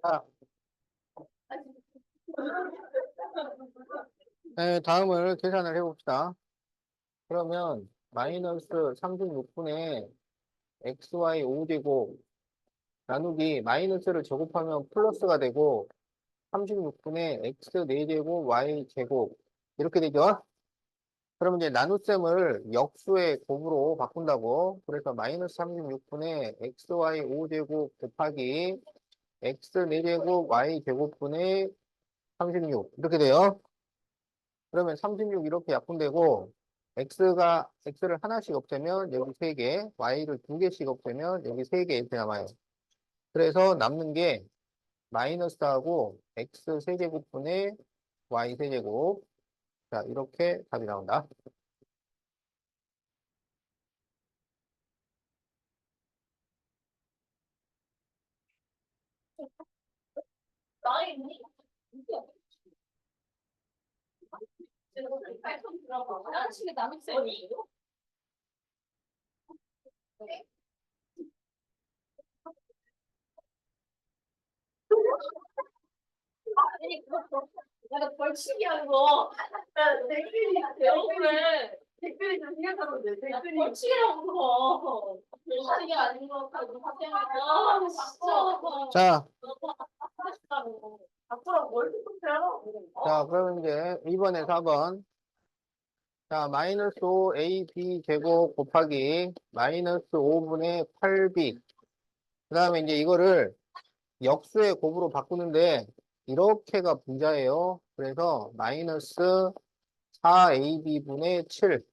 자, 네, 다음을 계산을 해봅시다. 그러면 마이너스 36분의 xy 5제곱 나누기 마이너스를 제곱하면 플러스가 되고 36분의 x 4제곱 y 제곱 이렇게 되죠? 그러면 이제 나눗셈을 역수의 곱으로 바꾼다고. 그래서 마이너스 36분의 xy 5제곱 곱하기 x 4제곱 y 제곱분의 36 이렇게 돼요. 그러면 36 이렇게 약분되고 x를 하나씩 없애면 여기 3개, y를 2개씩 없애면 여기 3개 이렇게 남아요. 그래서 남는 게 마이너스하고 x 세제곱분의 y 세제곱. 자, 이렇게 답이 나온다. 내가 벌칙이 아니고 댓글이 좀 생각하면 돼. 댓글이 벌칙이라고 그거. 벌칙이 아닌 거 같고 아 진짜. 자, 앞으로 뭘 해요? 자, 그러면 이제 2번에 4번. 자, 마이너스 5ab 제곱 곱하기 마이너스 5분의 8b. 그 다음에 이제 이거를 역수의 곱으로 바꾸는데 이렇게가 분자예요. 그래서 마이너스 4ab분의 7.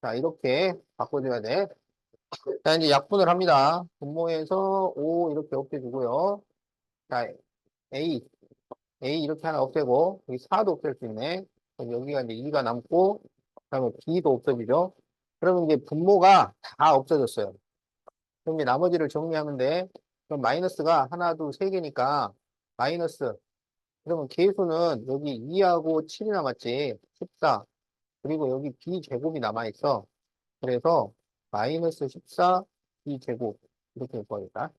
자, 이렇게 바꿔줘야 돼. 자, 이제 약분을 합니다. 분모에서 5 이렇게 없애주고요. 자, a, 이렇게 하나 없애고, 여기 4도 없앨 수 있네. 그럼 여기가 이제 2가 남고, 그 다음에 b도 없어지죠. 그러면 이제 분모가 다 없어졌어요. 그럼 이제 나머지를 정리하면 돼. 그럼 마이너스가 하나, 둘, 세 개니까, 마이너스. 그러면 계수는 여기 2하고 7이 남았지. 14. 그리고 여기 b제곱이 남아있어. 그래서 마이너스 14 b제곱. 이렇게 구하겠다.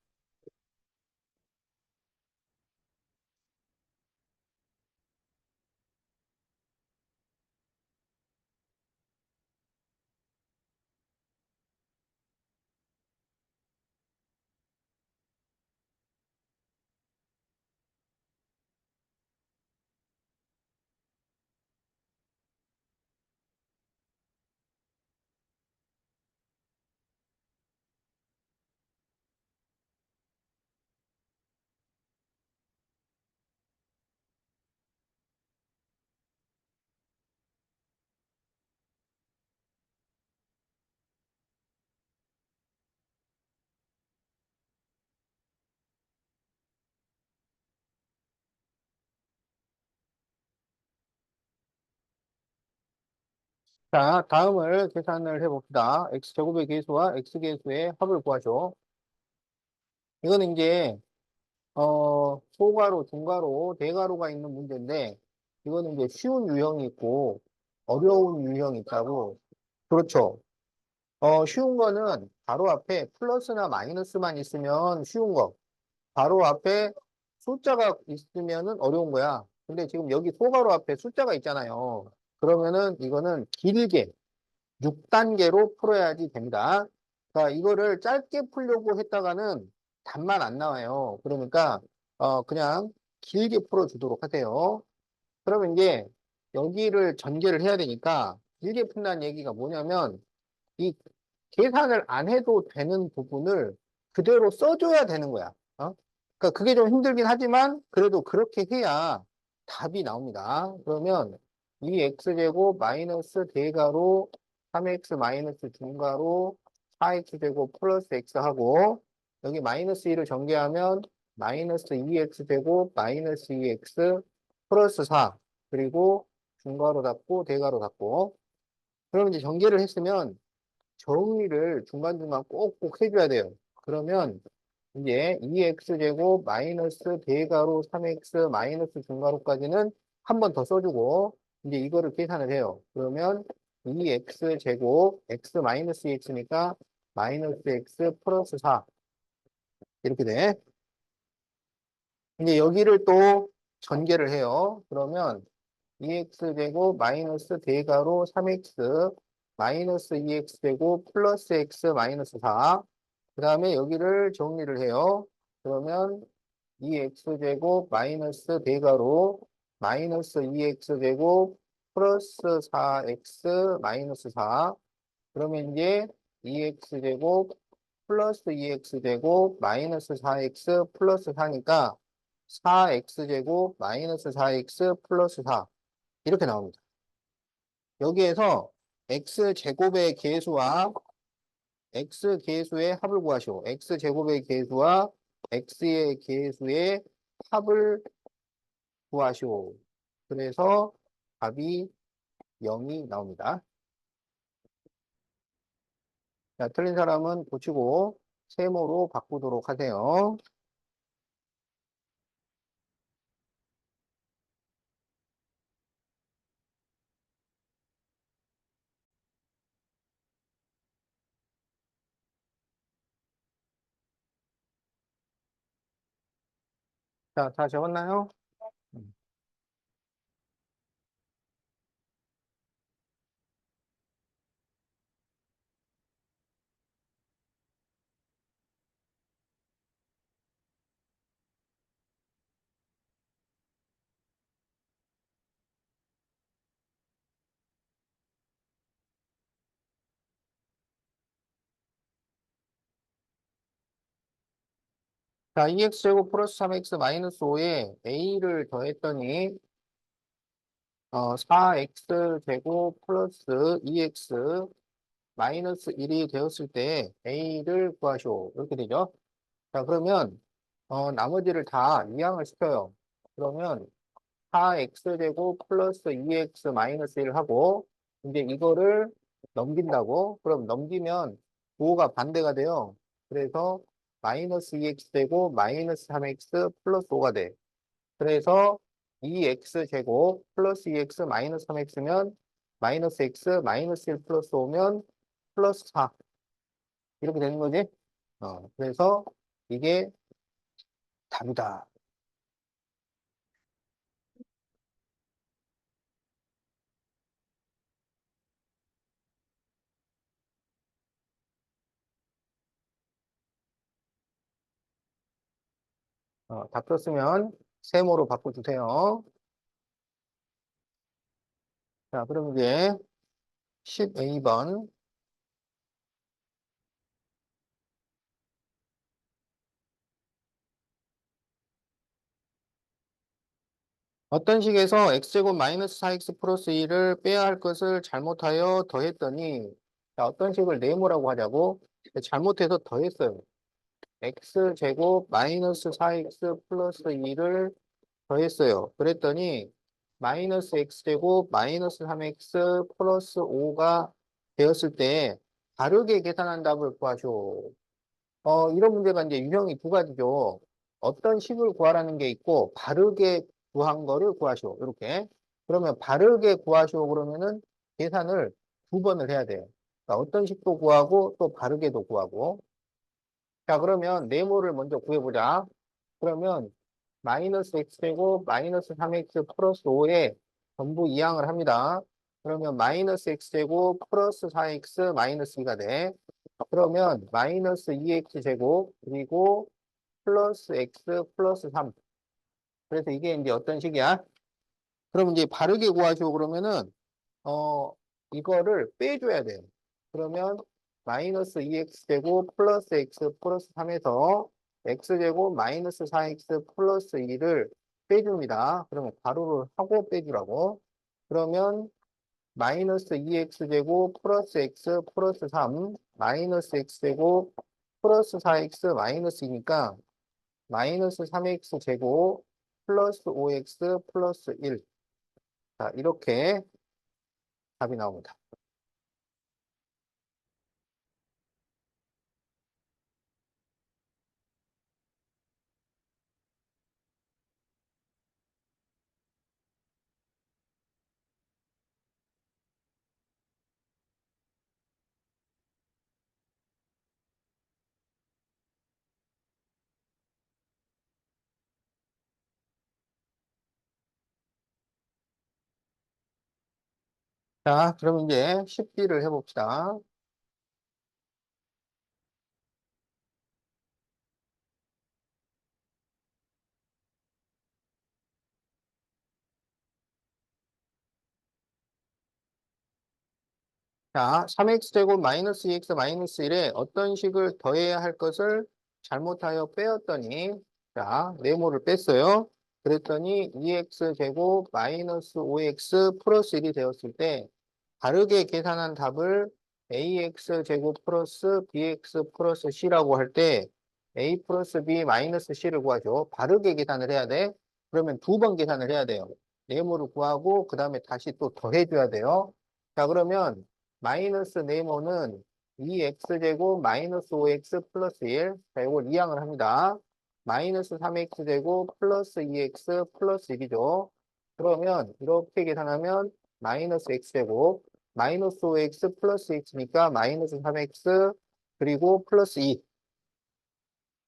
자, 다음을 계산을 해봅시다. x제곱의 계수와 x계수의 합을 구하죠. 이거는 이제, 소가로, 중가로, 대가로가 있는 문제인데, 이거는 이제 쉬운 유형이 있고, 어려운 유형이 있다고. 그렇죠. 쉬운 거는 바로 앞에 플러스나 마이너스만 있으면 쉬운 거. 바로 앞에 숫자가 있으면은 어려운 거야. 근데 지금 여기 소가로 앞에 숫자가 있잖아요. 그러면은 이거는 길게, 6단계로 풀어야지 됩니다. 그러니까 이거를 짧게 풀려고 했다가는 답만 안 나와요. 그러니까 그냥 길게 풀어주도록 하세요. 그러면 이제 여기를 전개를 해야 되니까 길게 푼다는 얘기가 뭐냐면 이 계산을 안 해도 되는 부분을 그대로 써줘야 되는 거야. 그러니까 그게 좀 힘들긴 하지만 그래도 그렇게 해야 답이 나옵니다. 그러면 이 x제곱 마이너스 대가로 3x 마이너스 중가로 4x제곱 플러스 x하고 여기 마이너스 1을 전개하면 마이너스 2x제곱 마이너스 2x 플러스 4 그리고 중가로 닫고 대가로 닫고 그럼 이제 전개를 했으면 정리를 중간중간 꼭꼭 해줘야 돼요. 그러면 이제 2x제곱 마이너스 대가로 3x 마이너스 중가로까지는 한 번 더 써주고 이제 이거를 계산을 해요. 그러면 2x제곱 x 마이너스 2x니까 마이너스 x 플러스 4 이렇게 돼. 이제 여기를 또 전개를 해요. 그러면 2x제곱 마이너스 대가로 3x 마이너스 2x제곱 플러스 x 마이너스 4. 그 다음에 여기를 정리를 해요. 그러면 2x제곱 마이너스 대가로 마이너스 2x제곱 플러스 4x 마이너스 4. 그러면 이제 2x제곱 플러스 2x제곱 마이너스 4x 플러스 4니까 4x제곱 마이너스 4x 플러스 4 이렇게 나옵니다. 여기에서 x제곱의 계수와 x계수의 합을 구하시오. x제곱의 계수와 x의 계수의 합을 구하시오. 그래서 답이 0이 나옵니다. 자, 틀린 사람은 고치고 세모로 바꾸도록 하세요. 자, 다 적었나요? 음. 자, 2x제곱 플러스 3x 마이너스 5에 a를 더했더니 4x제곱 플러스 2x 마이너스 1이 되었을 때 a를 구하시오. 이렇게 되죠. 자, 그러면 나머지를 다 이항을 시켜요. 그러면 4x제곱 플러스 2x 마이너스 1 하고 이제 이거를 넘긴다고? 그럼 넘기면 5가 반대가 돼요. 그래서 마이너스 2x제곱 마이너스 3x 플러스 5가 돼. 그래서 2x제곱 플러스 2x 마이너스 3x면 마이너스 x 마이너스 1 플러스 5면 플러스 4 이렇게 되는 거지? 그래서 이게 답이다. 답 썼으면 세모로 바꿔주세요. 자, 그럼 이제 12번. 어떤 식에서 x제곱 마이너스 4x 플러스 2를 빼야 할 것을 잘못하여 더했더니, 자, 어떤 식을 네모라고 하자고? 잘못해서 더했어요. x제곱 마이너스 4x 플러스 2를 더했어요. 그랬더니, 마이너스 x제곱 마이너스 3x 플러스 5가 되었을 때, 다르게 계산한 답을 구하시오. 이런 문제가 이제 유형이 두 가지죠. 어떤 식을 구하라는 게 있고, 바르게 구한 거를 구하시오. 이렇게. 그러면 바르게 구하시오. 그러면은 계산을 두 번을 해야 돼요. 그러니까 어떤 식도 구하고, 또 바르게도 구하고. 자, 그러면 네모를 먼저 구해보자. 그러면 마이너스 x제곱 마이너스 3x 플러스 5에 전부 이항을 합니다. 그러면 마이너스 x제곱 플러스 4x 마이너스 2가 돼. 그러면 마이너스 2x제곱 그리고 플러스 x 플러스 3. 그래서 이게 이제 어떤 식이야? 그럼 이제 바르게 구하시오 그러면은 이거를 빼줘야 돼요. 그러면 마이너스 2x제곱 플러스 x 플러스 3에서 x제곱 마이너스 4x 플러스 2를 빼줍니다. 그러면 가로를 하고 빼주라고. 그러면 마이너스 2x제곱 플러스 x 플러스 3 마이너스 x제곱 플러스 4x 마이너스 2니까 마이너스 3x제곱 플러스 5x 플러스 1. 자, 이렇게 답이 나옵니다. 자, 그럼 이제 10B를 해봅시다. 자, 3x제곱 마이너스 2x 마이너스 1에 어떤 식을 더해야 할 것을 잘못하여 빼었더니, 자, 네모를 뺐어요. 그랬더니 2x제곱 마이너스 5x 플러스 1이 되었을 때, 다르게 계산한 답을 ax제곱 플러스 bx 플러스 c라고 할 때, a 플러스 b 마이너스 c를 구하죠. 바르게 계산을 해야 돼. 그러면 두 번 계산을 해야 돼요. 네모를 구하고, 그 다음에 다시 또 더해줘야 돼요. 자, 그러면 마이너스 네모는 2x제곱 마이너스 5x 플러스 1. 자, 이걸 이항을 합니다. 마이너스 3x제곱 플러스 2x 플러스 1이죠. 그러면 이렇게 계산하면 마이너스 x제곱 마이너스 5x 플러스 x니까 마이너스 3x 그리고 플러스 2.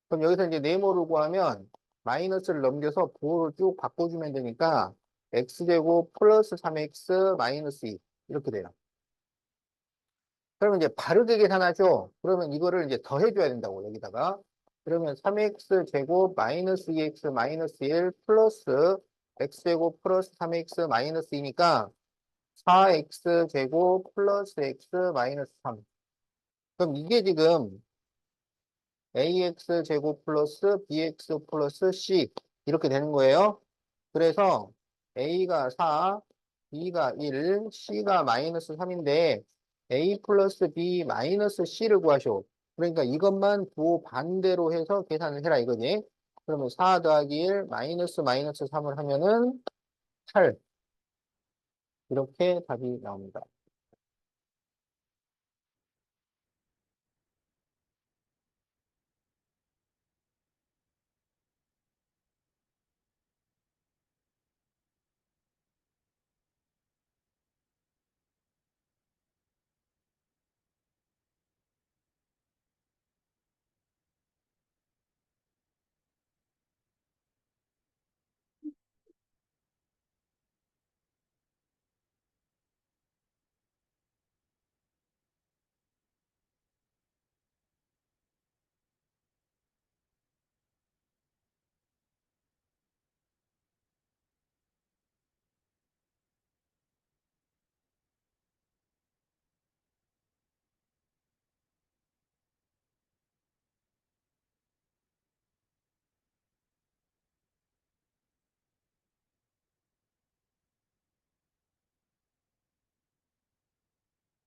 그럼 여기서 이제 네모를 구하면 마이너스를 넘겨서 부호를 쭉 바꿔주면 되니까 x제곱 플러스 3x 마이너스 2 이렇게 돼요. 그러면 이제 바르게 계산하죠. 그러면 이거를 이제 더해줘야 된다고, 여기다가. 그러면 3x 제곱 마이너스 2x 마이너스 1 플러스 x제곱 플러스 3x 마이너스 2니까 4x 제곱 플러스 x 마이너스 3. 그럼 이게 지금 ax 제곱 플러스 bx 플러스 c 이렇게 되는 거예요. 그래서 a가 4, b가 1, c가 마이너스 3인데 a 플러스 b 마이너스 c를 구하쇼. 그러니까 이것만 부호 반대로 해서 계산을 해라 이거지. 그러면 4 더하기 1 마이너스 마이너스 3을 하면은 8 이렇게 답이 나옵니다.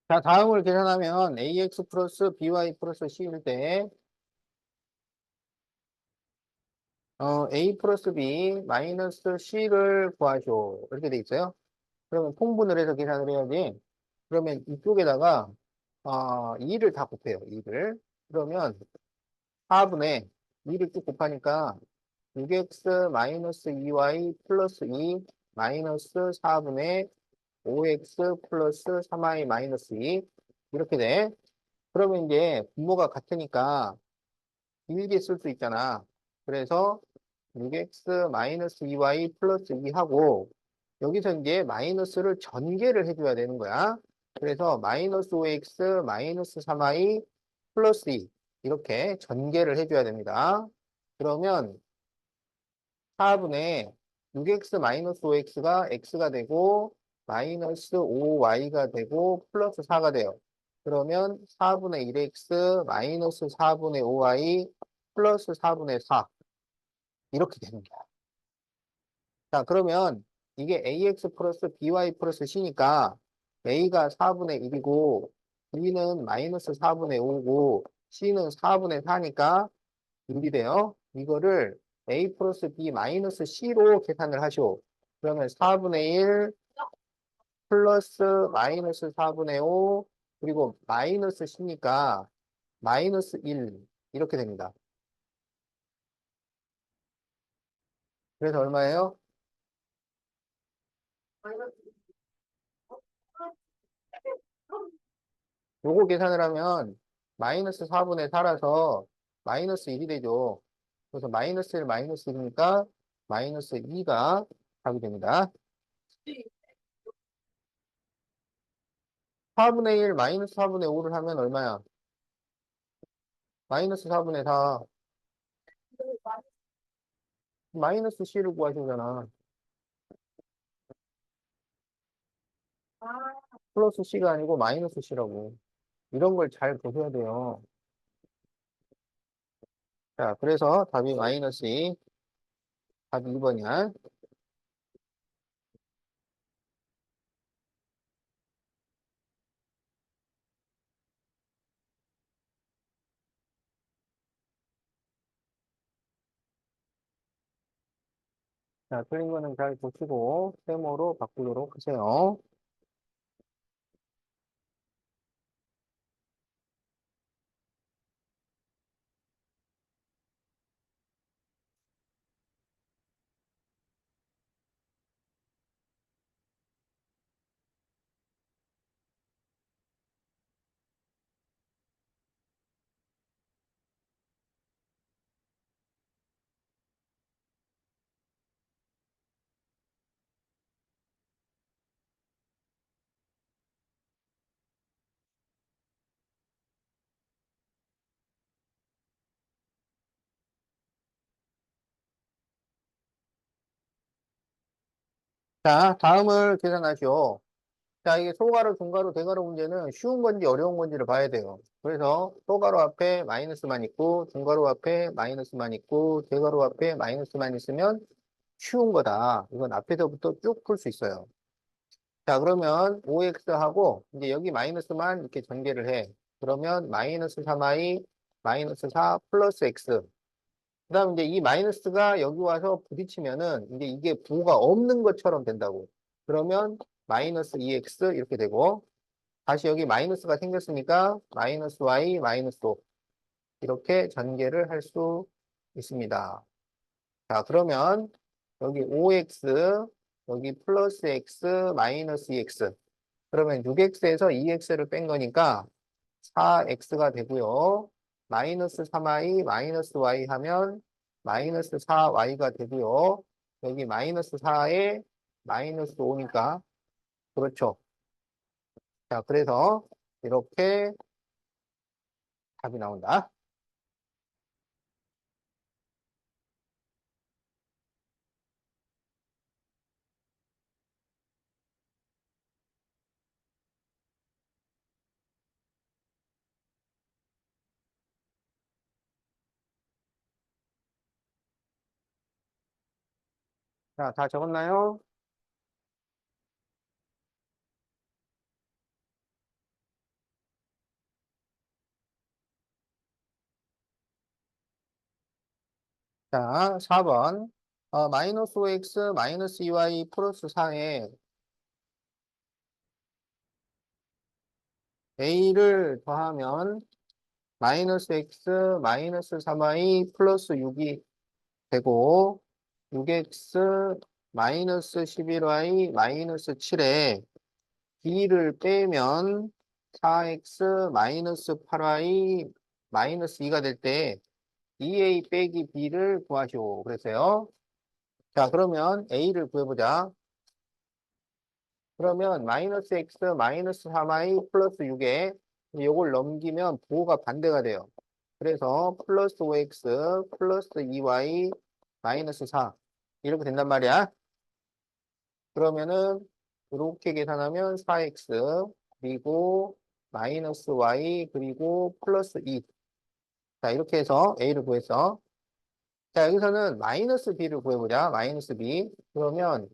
자, 다음을 계산하면 ax 플러스 by 플러스 c일 때 a 플러스 b 마이너스 c를 구하쇼. 이렇게 돼 있어요. 그러면 통분을 해서 계산을 해야지. 그러면 이쪽에다가 2를 다 곱해요. 2를. 그러면 4분의 2를 쭉 곱하니까 6x 마이너스 2y 플러스 2 마이너스 4분의 5x 플러스 3y 마이너스 2 이렇게 돼. 그러면 이제 분모가 같으니까 길게 쓸 수 있잖아. 그래서 6x 마이너스 2y 플러스 2하고 여기서 이제 마이너스를 전개를 해줘야 되는 거야. 그래서 마이너스 5x 마이너스 3y 플러스 2 이렇게 전개를 해줘야 됩니다. 그러면 4분의 6x 마이너스 5x가 x가 되고 마이너스 5y가 되고 플러스 4가 돼요. 그러면 4분의 1x 마이너스 4분의 5y 플러스 4분의 4 이렇게 되는 거야. 자, 그러면 이게 ax 플러스 by 플러스 c니까 a가 4분의 1이고 b는 마이너스 4분의 5고 c는 4분의 4니까 1이 돼요. 이거를 a 플러스 b 마이너스 c로 계산을 하시오. 그러면 4분의 1 플러스 마이너스 4분의 5 그리고 마이너스 c니까 마이너스 1 이렇게 됩니다. 그래서 얼마예요? 요거 계산을 하면 마이너스 4분의 4라서 마이너스 1이 되죠. 그래서 마이너스 1 마이너스 1이니까 마이너스 2가 답이 됩니다. 4분의 1 마이너스 4분의 5를 하면 얼마야? 마이너스 4분의 4. 마이너스 C를 구하시잖아. 플러스 C가 아니고 마이너스 C라고. 이런 걸 잘 보셔야 돼요. 자, 그래서 답이 마이너스 2. 답이 2번이야. 자, 틀린 거는 잘 보시고 세모로 바꾸도록 하세요. 자, 다음을 계산하시오. 자, 이게 소가로, 중가로, 대가로 문제는 쉬운 건지 어려운 건지를 봐야 돼요. 그래서 소가로 앞에 마이너스만 있고, 중가로 앞에 마이너스만 있고, 대가로 앞에 마이너스만 있으면 쉬운 거다. 이건 앞에서부터 쭉 풀 수 있어요. 자, 그러면 5x하고 이제 여기 마이너스만 이렇게 전개를 해. 그러면 마이너스 3i 마이너스 4 플러스 x. 그 다음 이제 이 마이너스가 여기 와서 부딪히면은 이제 이게 부호가 없는 것처럼 된다고. 그러면 마이너스 2x 이렇게 되고 다시 여기 마이너스가 생겼으니까 마이너스 y 마이너스 5 이렇게 전개를 할 수 있습니다. 자, 그러면 여기 5x 여기 플러스 x 마이너스 2x 그러면 6x에서 2x를 뺀 거니까 4x가 되고요. 마이너스 3i 마이너스 y 하면 마이너스 4y가 되고요. 여기 마이너스 4에 마이너스 5니까 그렇죠. 자, 그래서 이렇게 답이 나온다. 자, 다 적었나요? 자, 4번. 마이너스 5x 마이너스 2y 플러스 4에 a를 더하면 마이너스 x 마이너스 3y 플러스 6이 되고 6x 마이너스 11y 마이너스 7에 b를 빼면 4x 마이너스 8y 마이너스 2가 될 때 2a 빼기 b를 구하시오. 그랬어요. 자, 그러면 a를 구해보자. 그러면 마이너스 x 마이너스 3i 플러스 6에 이걸 넘기면 부호가 반대가 돼요. 그래서 플러스 5x 플러스 2y 마이너스 4 이렇게 된단 말이야. 그러면은 이렇게 계산하면 4x 그리고 마이너스 y 그리고 플러스 2. 자, 이렇게 해서 a를 구했어. 자, 여기서는 마이너스 b를 구해보자. 마이너스 b. 그러면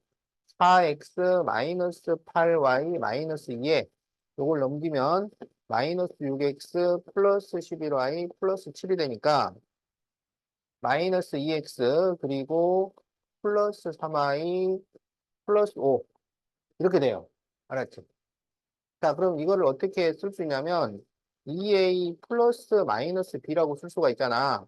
4x 마이너스 8y 마이너스 2에 이걸 넘기면 마이너스 6x 플러스 11y 플러스 7이 되니까 마이너스 2x 그리고 플러스 3y 플러스 5 이렇게 돼요. 알았지? 자, 그럼 이거를 어떻게 쓸 수 있냐면 2a 플러스 마이너스 b라고 쓸 수가 있잖아.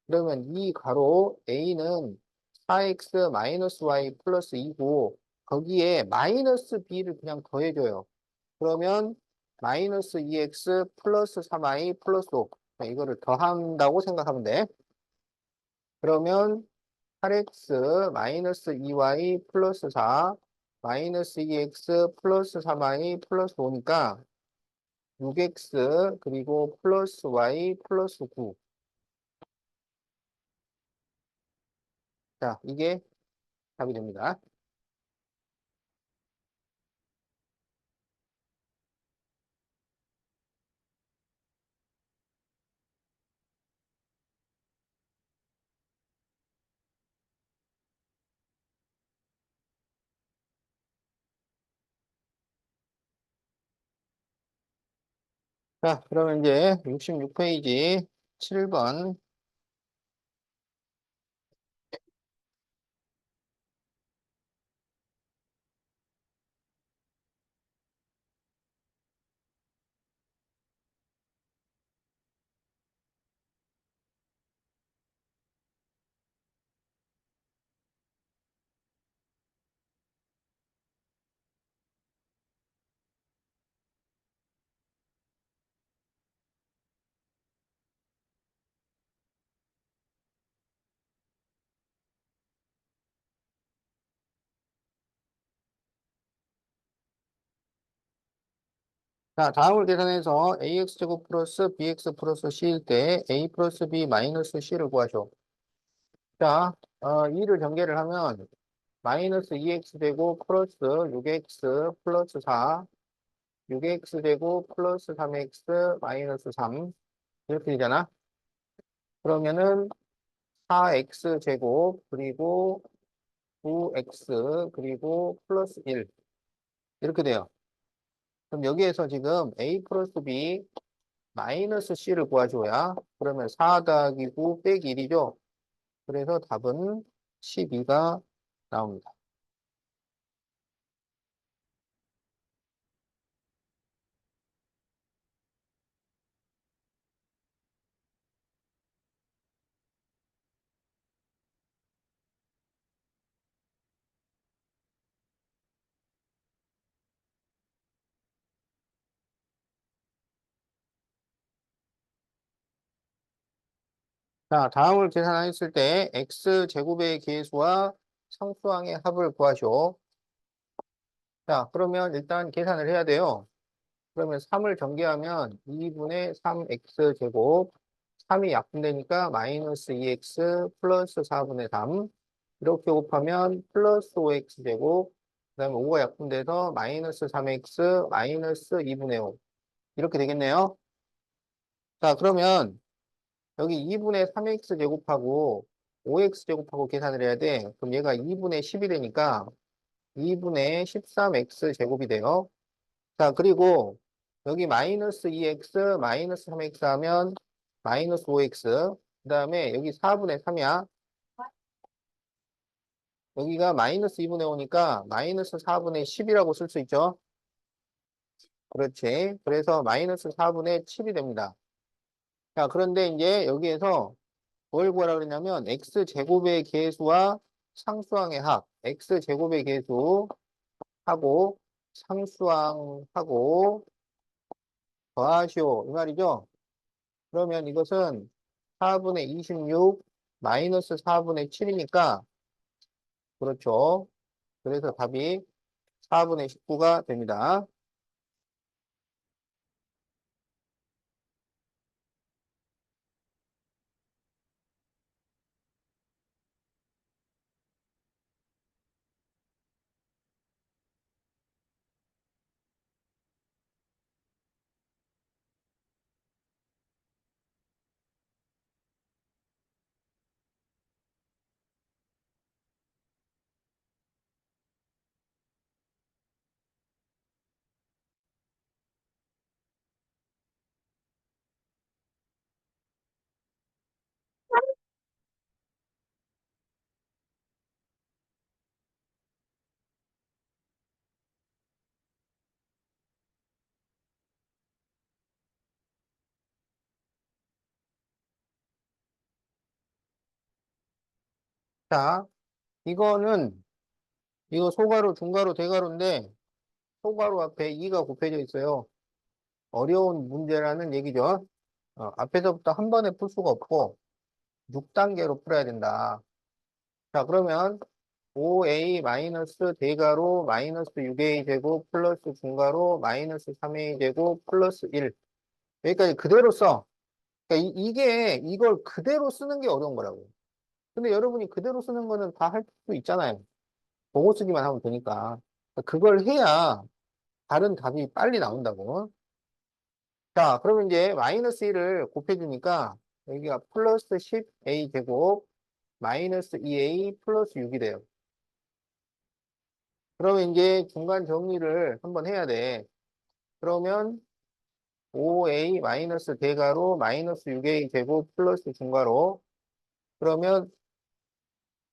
그러면 이 가로 a는 4x 마이너스 y 플러스 2고 거기에 마이너스 b를 그냥 더해줘요. 그러면 마이너스 2x 플러스 3y 플러스 5 이거를 더한다고 생각하면 돼. 그러면 8x 마이너스 2y 플러스 4 마이너스 2x 플러스 3y 플러스 5니까 6x 그리고 플러스 y 플러스 9. 자, 이게 답이 됩니다. 자, 그러면 이제 66페이지 7번. 자, 다음을 계산해서 ax제곱 플러스 bx 플러스 c일 때 a 플러스 b 마이너스 c를 구하죠. 자, 2를 전개를 하면 마이너스 2x 제곱 플러스 6x 플러스 4, 6x 제곱 플러스 3x 마이너스 3 이렇게 되잖아. 그러면은 4x 제곱 그리고 9x 그리고 플러스 1 이렇게 돼요. 그럼 여기에서 지금 a 플러스 b 마이너스 c를 구해줘야 그러면 4 더하기 9 빼기 1이죠. 그래서 답은 12가 나옵니다. 자, 다음을 계산했을 때 x제곱의 계수와 상수항의 합을 구하시오. 자, 그러면 일단 계산을 해야 돼요. 그러면 3을 전개하면 2분의 3x제곱 3이 약분되니까 마이너스 2x 플러스 4분의 3 이렇게 곱하면 플러스 5x제곱 그 다음에 5가 약분돼서 마이너스 3x 마이너스 2분의 5 이렇게 되겠네요. 자, 그러면 여기 2분의 3x 제곱하고 5x 제곱하고 계산을 해야 돼. 그럼 얘가 2분의 10이 되니까 2분의 13x 제곱이 돼요. 자, 그리고 여기 마이너스 2x 마이너스 3x 하면 마이너스 5x 그 다음에 여기 4분의 3이야. 여기가 마이너스 2분의 5니까 마이너스 4분의 10이라고 쓸 수 있죠. 그렇지. 그래서 마이너스 4분의 7이 됩니다. 자, 그런데 이제 여기에서 뭘 구하라 그러냐면 x제곱의 계수와 상수항의 합. x제곱의 계수하고 상수항하고 더하시오. 이 말이죠. 그러면 이것은 4분의 26 마이너스 4분의 7이니까 그렇죠. 그래서 답이 4분의 19가 됩니다. 자, 이거는 이거 소가로, 중가로, 대가로인데 소가로 앞에 2가 곱해져 있어요. 어려운 문제라는 얘기죠. 앞에서부터 한 번에 풀 수가 없고 6단계로 풀어야 된다. 자, 그러면 5a 마이너스 대가로 마이너스 6a 제곱 플러스 중가로 마이너스 3a 제곱 플러스 1. 여기까지 그대로 써. 그러니까 이게 이걸 그대로 쓰는 게 어려운 거라고. 근데 여러분이 그대로 쓰는 거는 다 할 수 있잖아요. 보고 쓰기만 하면 되니까. 그걸 해야 다른 답이 빨리 나온다고. 자, 그러면 이제 마이너스 1을 곱해주니까 여기가 플러스 10a 제곱 마이너스 2a 플러스 6이 돼요. 그러면 이제 중간 정리를 한번 해야 돼. 그러면 5a 마이너스 대가로 마이너스 6a 제곱 플러스 중가로 그러면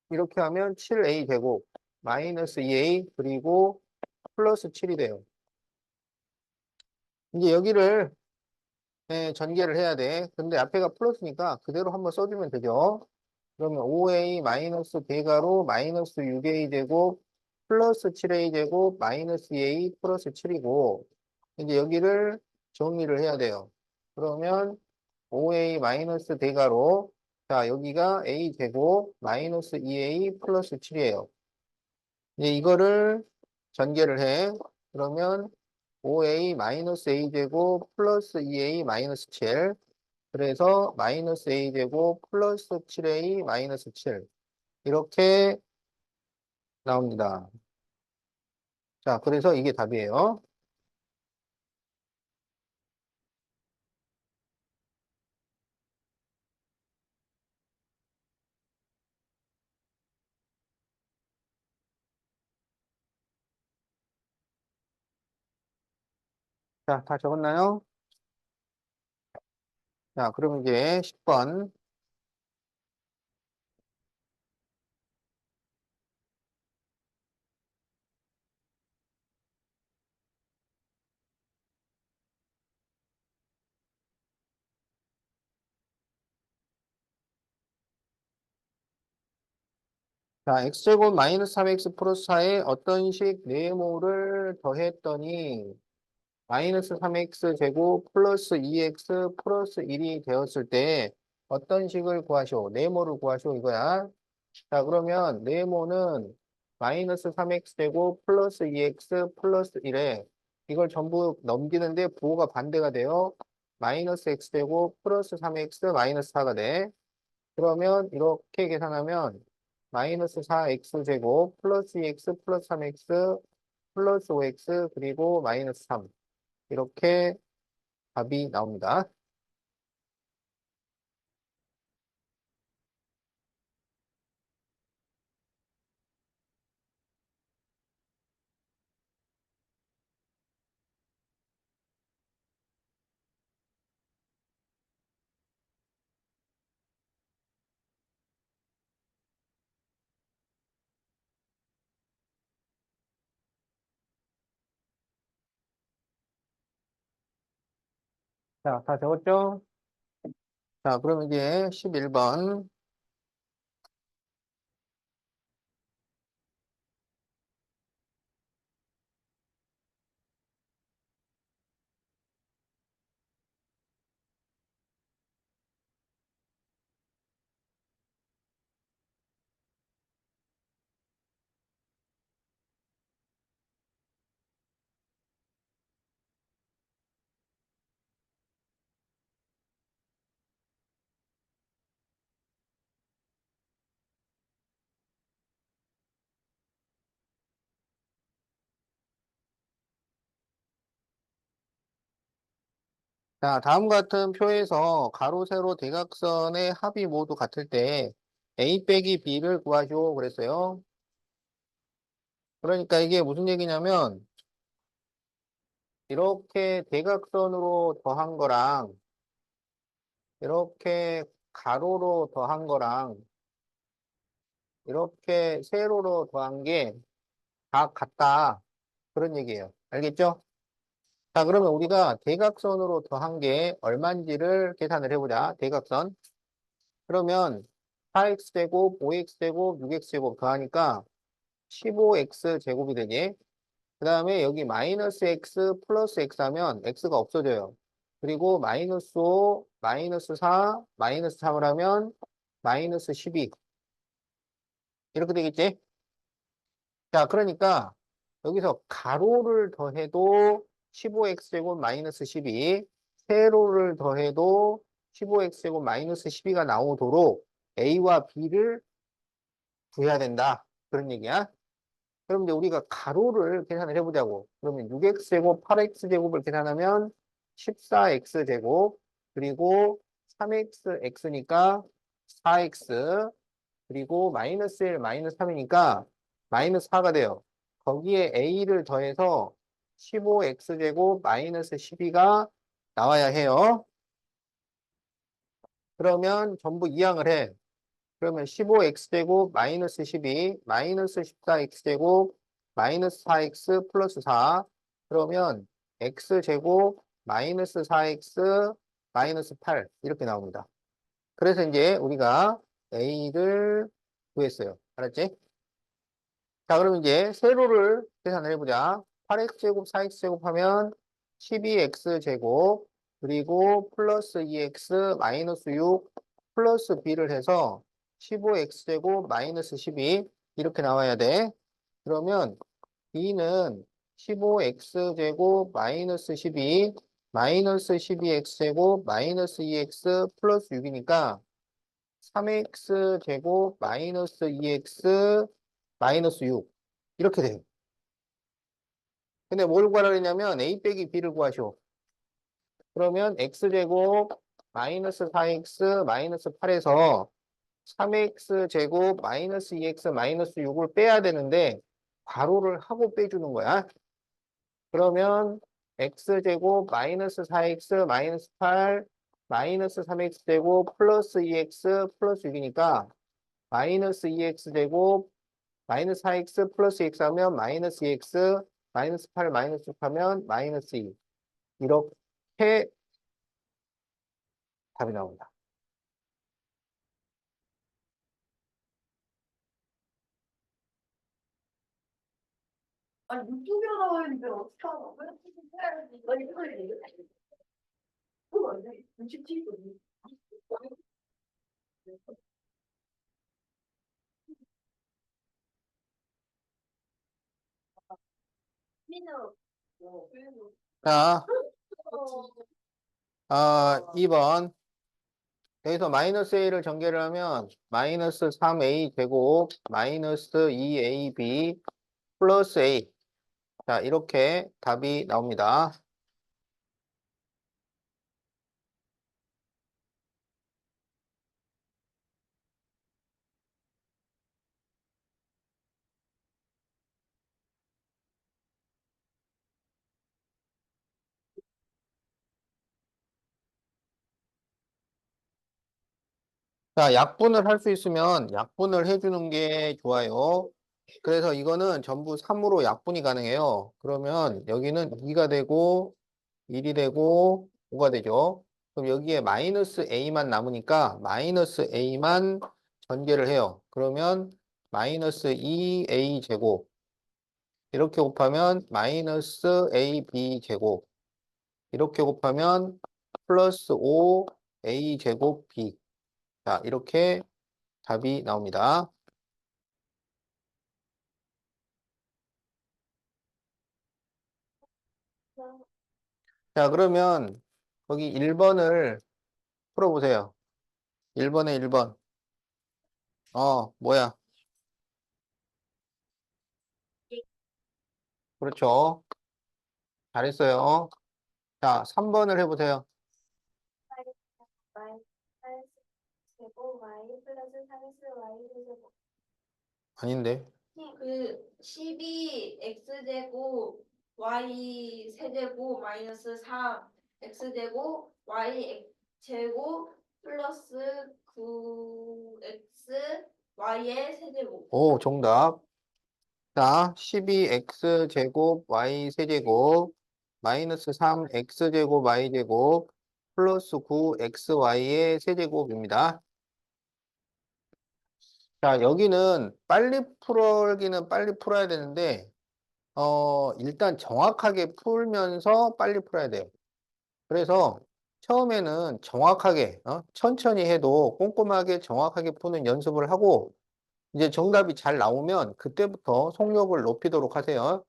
이렇게 하면 7a 제곱 마이너스 2a 그리고 플러스 7이 돼요. 이제 여기를 전개를 해야 돼. 근데 앞에가 플러스니까 그대로 한번 써주면 되죠. 그러면 5a 마이너스 대가로 마이너스 6a 제곱 플러스 7a 제곱 마이너스 2a 플러스 7이고 이제 여기를 정리를 해야 돼요. 그러면 5a 마이너스 대가로 자 여기가 a 제곱 마이너스 2a 플러스 7이에요. 이제 이거를 전개를 해. 그러면 5a 마이너스 a 제곱 플러스 2a 마이너스 7 그래서 마이너스 a 제곱 플러스 7a 마이너스 7 이렇게 나옵니다. 자, 그래서 이게 답이에요. 자, 다 적었나요? 자, 그럼 이제 10번. 자, x제곱 마이너스 3x 플러스 4에 어떤 식 네모를 더했더니 마이너스 3x 제곱 플러스 2x 플러스 1이 되었을 때 어떤 식을 구하시오? 네모를 구하시오 이거야. 자, 그러면 네모는 마이너스 3x 제곱 플러스 2x 플러스 1에 이걸 전부 넘기는데 부호가 반대가 돼요. 마이너스 x 제곱 플러스 3x 마이너스 4가 돼. 그러면 이렇게 계산하면 마이너스 4x 제곱 플러스 2x 플러스 3x 플러스 5x 그리고 마이너스 3 이렇게 답이 나옵니다. 자, 다 적었죠? 자, 그럼 이제 11번. 자, 다음 같은 표에서 가로, 세로, 대각선의 합이 모두 같을 때 A 빼기 B를 구하시오 그랬어요. 그러니까 이게 무슨 얘기냐면 이렇게 대각선으로 더한 거랑 이렇게 가로로 더한 거랑 이렇게 세로로 더한 게 다 같다. 그런 얘기예요. 알겠죠? 자, 그러면 우리가 대각선으로 더한 게 얼마인지를 계산을 해보자. 대각선. 그러면 4x제곱, 5x제곱, 6x제곱 더하니까 15x 제곱이 되지. 그 다음에 여기 마이너스 x 플러스 x 하면 x가 없어져요. 그리고 마이너스 5, 마이너스 4, 마이너스 3을 하면 마이너스 12. 이렇게 되겠지? 자, 그러니까 여기서 가로를 더해도 15x제곱 마이너스 12, 세로를 더해도 15x제곱 마이너스 12가 나오도록 a와 b를 구해야 된다. 그런 얘기야. 그럼 이제 우리가 가로를 계산을 해보자고. 그러면 6x제곱, 8x제곱을 계산하면 14x제곱, 그리고 3x니까 4x, 그리고 마이너스 1, 마이너스 3이니까 마이너스 4가 돼요. 거기에 a를 더해서 15x제곱 마이너스 12가 나와야 해요. 그러면 전부 이항을 해. 그러면 15x제곱 마이너스 12 마이너스 14x제곱 마이너스 4x 플러스 4 그러면 x제곱 마이너스 4x 마이너스 8 이렇게 나옵니다. 그래서 이제 우리가 a를 구했어요. 알았지? 자, 그럼 이제 세로를 계산을 해보자. 8x제곱 4x제곱 하면 12x제곱 그리고 플러스 2x 마이너스 6 플러스 b를 해서 15x제곱 마이너스 12 이렇게 나와야 돼. 그러면 b는 15x제곱 마이너스 12 마이너스 12x제곱 마이너스 2x 플러스 6이니까 3x제곱 마이너스 2x 마이너스 6 이렇게 돼요. 근데 뭘 구하라 그랬냐면 a 빼기 b를 구하시오. 그러면 x제곱 마이너스 4x 마이너스 8에서 3x제곱 마이너스 2x 마이너스 6을 빼야 되는데 괄호를 하고 빼주는 거야. 그러면 x제곱 마이너스 4x 마이너스 8 마이너스 3x제곱 플러스 2x 플러스 6이니까 마이너스 2x제곱 마이너스 4x 플러스 x 하면 마이너스 2x 마이너스 8 마이너스 6 하면 마이너스 2 이렇게 답이 나온다. 아니 유튜브로 나와 있는데 어떻게 하나? 아니 그걸 얘기해. 그거 안 돼. 67분. 민우. 자, 2번. 여기서 마이너스 a를 전개를 하면 마이너스 3a 제곱 마이너스 2ab 플러스 a. 자, 이렇게 답이 나옵니다. 자, 약분을 할 수 있으면 약분을 해주는 게 좋아요. 그래서 이거는 전부 3으로 약분이 가능해요. 그러면 여기는 2가 되고 1이 되고 5가 되죠. 그럼 여기에 마이너스 a만 남으니까 마이너스 a만 전개를 해요. 그러면 마이너스 2a 제곱 이렇게 곱하면 마이너스 ab 제곱 이렇게 곱하면 플러스 5a 제곱 b 자 이렇게 답이 나옵니다. 자 그러면 거기 1번을 풀어보세요. 1번에 1번 뭐야 그렇죠. 잘했어요. 자 3번을 해보세요. y 제곱 y 플러스 3x y 제곱. 아닌데 그 12x제곱 y 세제곱 마이너스 3 x제곱 y 제곱 플러스 9x y의 세제곱. 오 정답. 자 12x제곱 y 세제곱 마이너스 3x제곱 y제곱 플러스 9xy의 세제곱입니다. 자, 여기는 빨리 풀어야 되는데, 일단 정확하게 풀면서 빨리 풀어야 돼요. 그래서 처음에는 정확하게, 천천히 해도 꼼꼼하게 정확하게 푸는 연습을 하고, 이제 정답이 잘 나오면 그때부터 속력을 높이도록 하세요.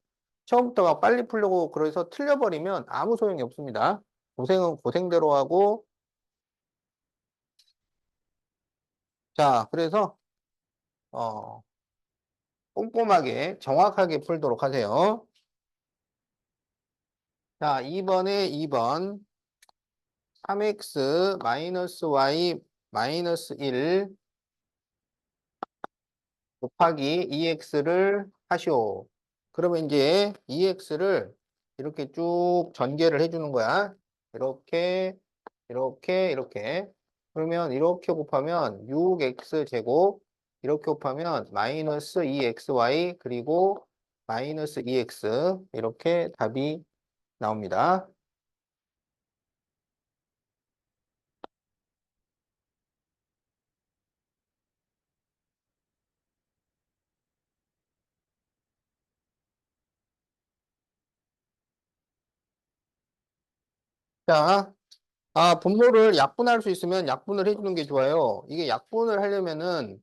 처음부터 막 빨리 풀려고 그래서 틀려버리면 아무 소용이 없습니다. 고생은 고생대로 하고, 자, 그래서, 어, 꼼꼼하게 정확하게 풀도록 하세요. 자, 2번에 2번. 3x 마이너스 y 마이너스 1 곱하기 2x를 하시오. 그러면 이제 2x를 이렇게 쭉 전개를 해주는 거야. 이렇게, 이렇게, 이렇게. 그러면 이렇게 곱하면 6x 제곱, 이렇게 곱하면 마이너스 2xy, 그리고 마이너스 2x. 이렇게 답이 나옵니다. 자, 분모를 약분할 수 있으면 약분을 해주는 게 좋아요. 이게 약분을 하려면은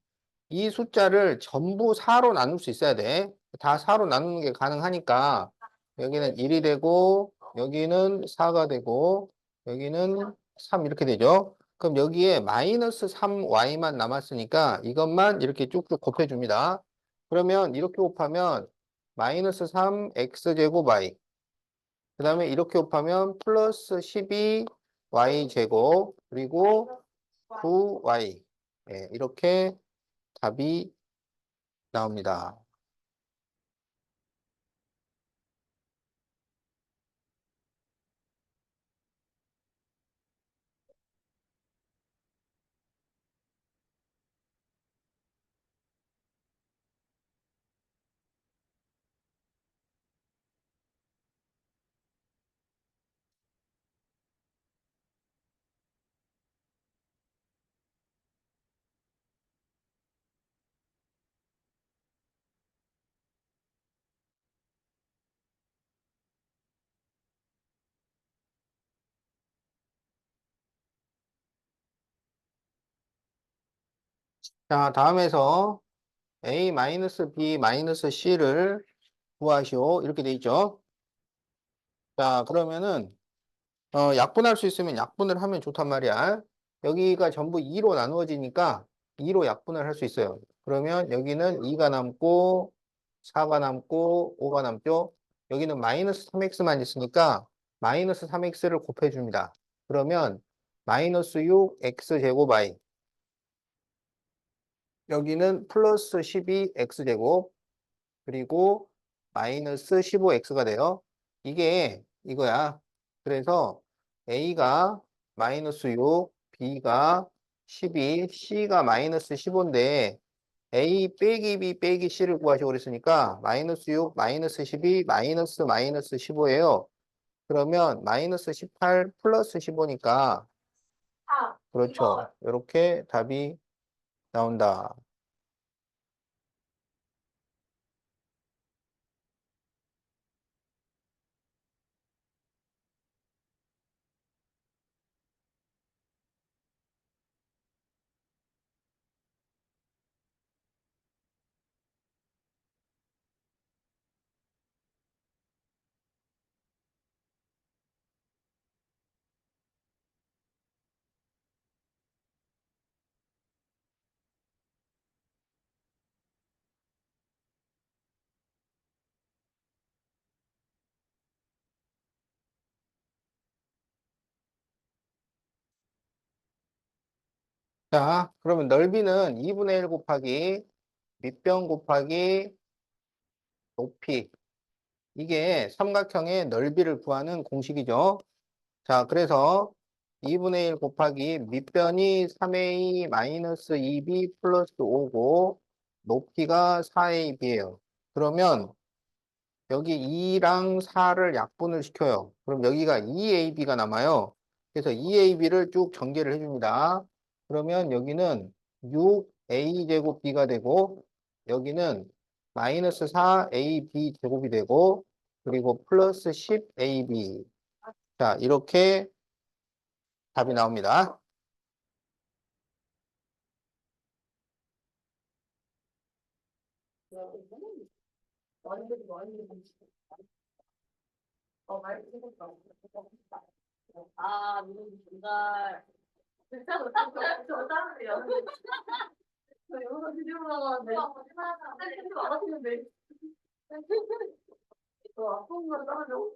이 숫자를 전부 4로 나눌 수 있어야 돼. 다 4로 나누는 게 가능하니까 여기는 1이 되고 여기는 4가 되고 여기는 3 이렇게 되죠. 그럼 여기에 마이너스 3y만 남았으니까 이것만 이렇게 쭉쭉 곱해줍니다. 그러면 이렇게 곱하면 마이너스 3x제곱 y 그 다음에 이렇게 곱하면 플러스 12y제곱 그리고 9y 이렇게 답이 나옵니다. 자, 다음에서 a-b-c를 구하시오. 이렇게 돼 있죠. 자, 그러면은 약분할 수 있으면 약분을 하면 좋단 말이야. 여기가 전부 2로 나누어지니까 2로 약분을 할 수 있어요. 그러면 여기는 2가 남고 4가 남고 5가 남죠. 여기는 마이너스 3x만 있으니까 마이너스 3x를 곱해줍니다. 그러면 마이너스 6x제곱 y 여기는 플러스 12x제곱 그리고 마이너스 15x가 돼요. 이게 이거야. 그래서 A가 마이너스 6, B가 12, C가 마이너스 15인데 A 빼기 B 빼기 C를 구하시고 그랬으니까 마이너스 6, 마이너스 12, 마이너스 마이너스 15예요. 그러면 마이너스 18 플러스 15니까 4, 그렇죠. 2번. 이렇게 답이 나온다. 자, 그러면 넓이는 2분의 1 곱하기 밑변 곱하기 높이. 이게 삼각형의 넓이를 구하는 공식이죠. 자, 그래서 2분의 1 곱하기 밑변이 3a 마이너스 2b 플러스 5고 높이가 4ab예요. 그러면 여기 2랑 4를 약분을 시켜요. 그럼 여기가 2ab가 남아요. 그래서 2ab를 쭉 전개를 해줍니다. 그러면 여기는 6a 제곱 b가 되고 여기는 마이너스 4ab 제곱이 되고 그리고 플러스 10ab. 자, 이렇게 답이 나옵니다. 완전 많이 많이 생겼다. 아, 정말. 저 사람이요. 저 영상 뒤집어 나가는데. 팬티 많았는데. 저 아픈 거 따라줘.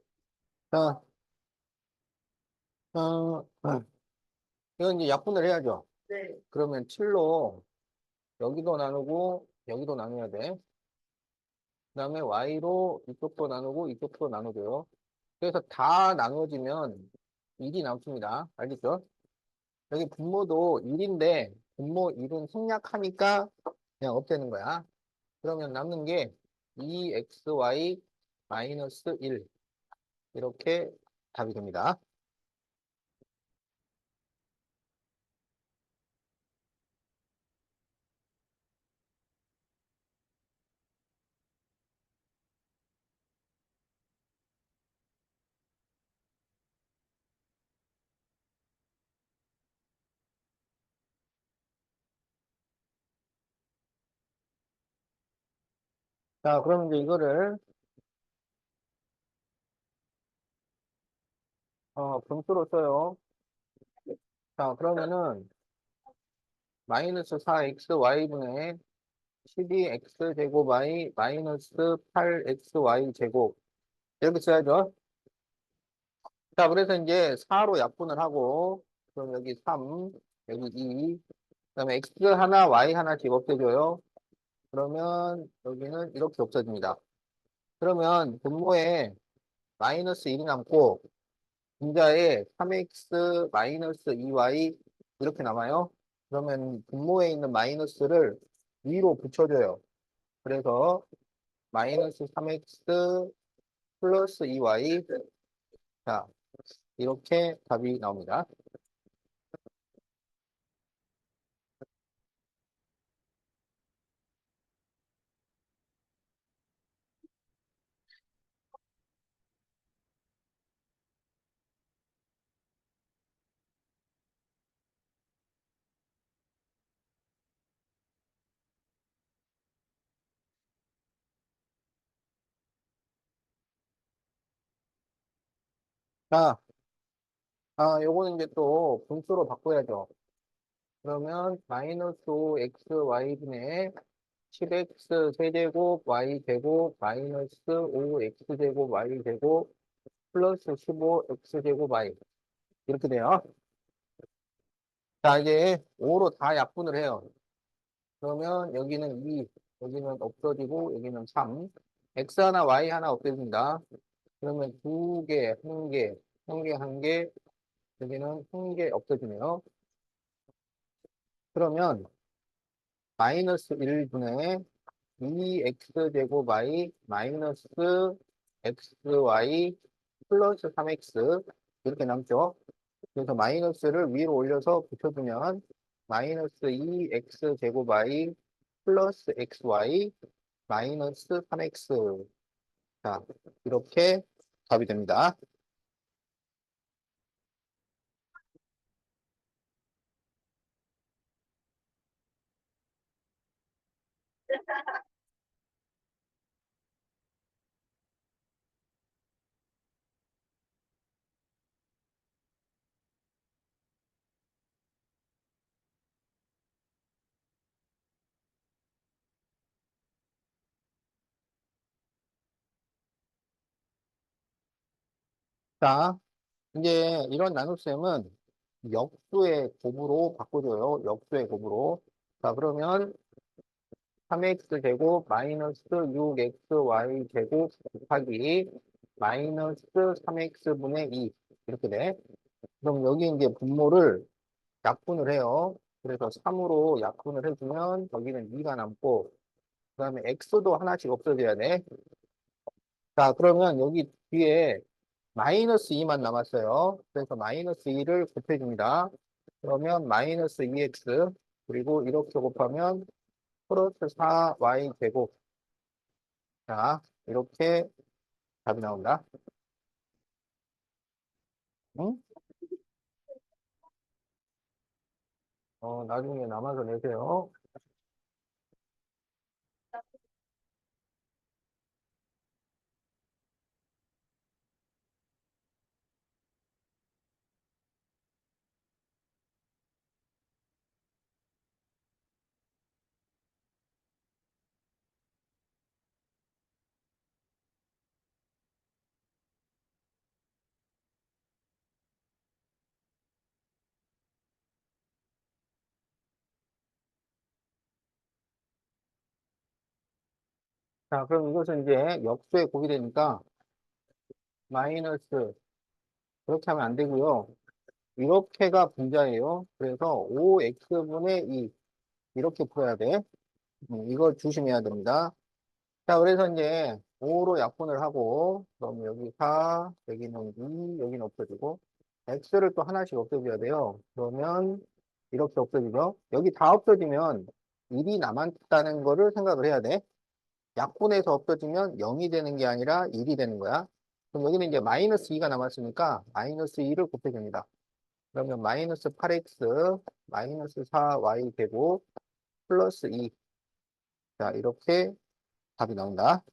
자, 어, 이건 이제 약분을 해야죠. 네. 그러면 7로 여기도 나누고 여기도 나눠야 돼. 그 다음에 y로 이쪽도 나누고 이쪽도 나누고요. 그래서 다 나눠지면 1이 남습니다. 알겠죠? 여기 분모도 1인데 분모 1은 생략하니까 그냥 없애는 거야. 그러면 남는 게 2xy 마이너스 1 이렇게 답이 됩니다. 자, 그러면 이제 이거를 분수로 써요. 자, 그러면은 마이너스 4xy분의 12x 제곱 y 마이너스 8xy 제곱 이렇게 써야죠. 자, 그래서 이제 4로 약분을 하고 그럼 여기 3, 여기 2, 그다음에 x 하나, y 하나씩 없애줘요. 그러면 여기는 이렇게 없어집니다. 그러면 분모에 마이너스 1이 남고 분자에 3x 마이너스 2y 이렇게 남아요. 그러면 분모에 있는 마이너스를 위로 붙여줘요. 그래서 마이너스 3x 플러스 2y 자 이렇게 답이 나옵니다. 자, 요거는 이제 또 분수로 바꿔야죠. 그러면 마이너스 5xy분의 10x 세제곱 y제곱 마이너스 5x제곱 y제곱 플러스 15x제곱 y 이렇게 돼요. 자, 이제 5로 다 약분을 해요. 그러면 여기는 2, 여기는 없어지고 여기는 3. x 하나 y 하나 없어집니다. 그러면 두 개, 한 개, 한 개, 한 개, 여기는 한 개 없어지네요. 그러면 마이너스 1분의 2x제곱 y 마이너스 xy 플러스 3x 이렇게 남죠. 그래서 마이너스를 위로 올려서 붙여주면 마이너스 2x제곱 y 플러스 xy 마이너스 3x 자 이렇게 답이 됩니다. 자 이제 이런 나눗셈은 역수의 곱으로 바꿔줘요. 역수의 곱으로. 자, 그러면 3x 제곱 마이너스 6xy 제곱 곱하기 마이너스 3x분의 2 이렇게 돼. 그럼 여기 이제 분모를 약분을 해요. 그래서 3으로 약분을 해주면 여기는 2가 남고 그 다음에 x도 하나씩 없어져야 돼. 자, 그러면 여기 뒤에 마이너스 2만 남았어요. 그래서 마이너스 2를 곱해줍니다. 그러면 마이너스 2x 그리고 이렇게 곱하면 플러스 4y 제곱 자 이렇게 답이 나온다. 응? 나중에 남아서 내세요. 자, 그럼 이것은 이제 역수의 곱이 되니까 마이너스 그렇게 하면 안 되고요. 이렇게가 분자예요. 그래서 5x분의 2 이렇게 풀어야 돼. 이걸 조심해야 됩니다. 자, 그래서 이제 5로 약분을 하고 그럼 여기 4, 여기는 2, 여기는 없어지고 x를 또 하나씩 없애줘야 돼요. 그러면 이렇게 없어지죠. 여기 다 없어지면 1이 남았다는 거를 생각을 해야 돼. 약분해서 없어지면 0이 되는 게 아니라 1이 되는 거야. 그럼 여기는 이제 마이너스 2가 남았으니까 마이너스 2를 곱해줍니다. 그러면 마이너스 8x 마이너스 4y 되고 플러스 2. 자, 이렇게 답이 나온다.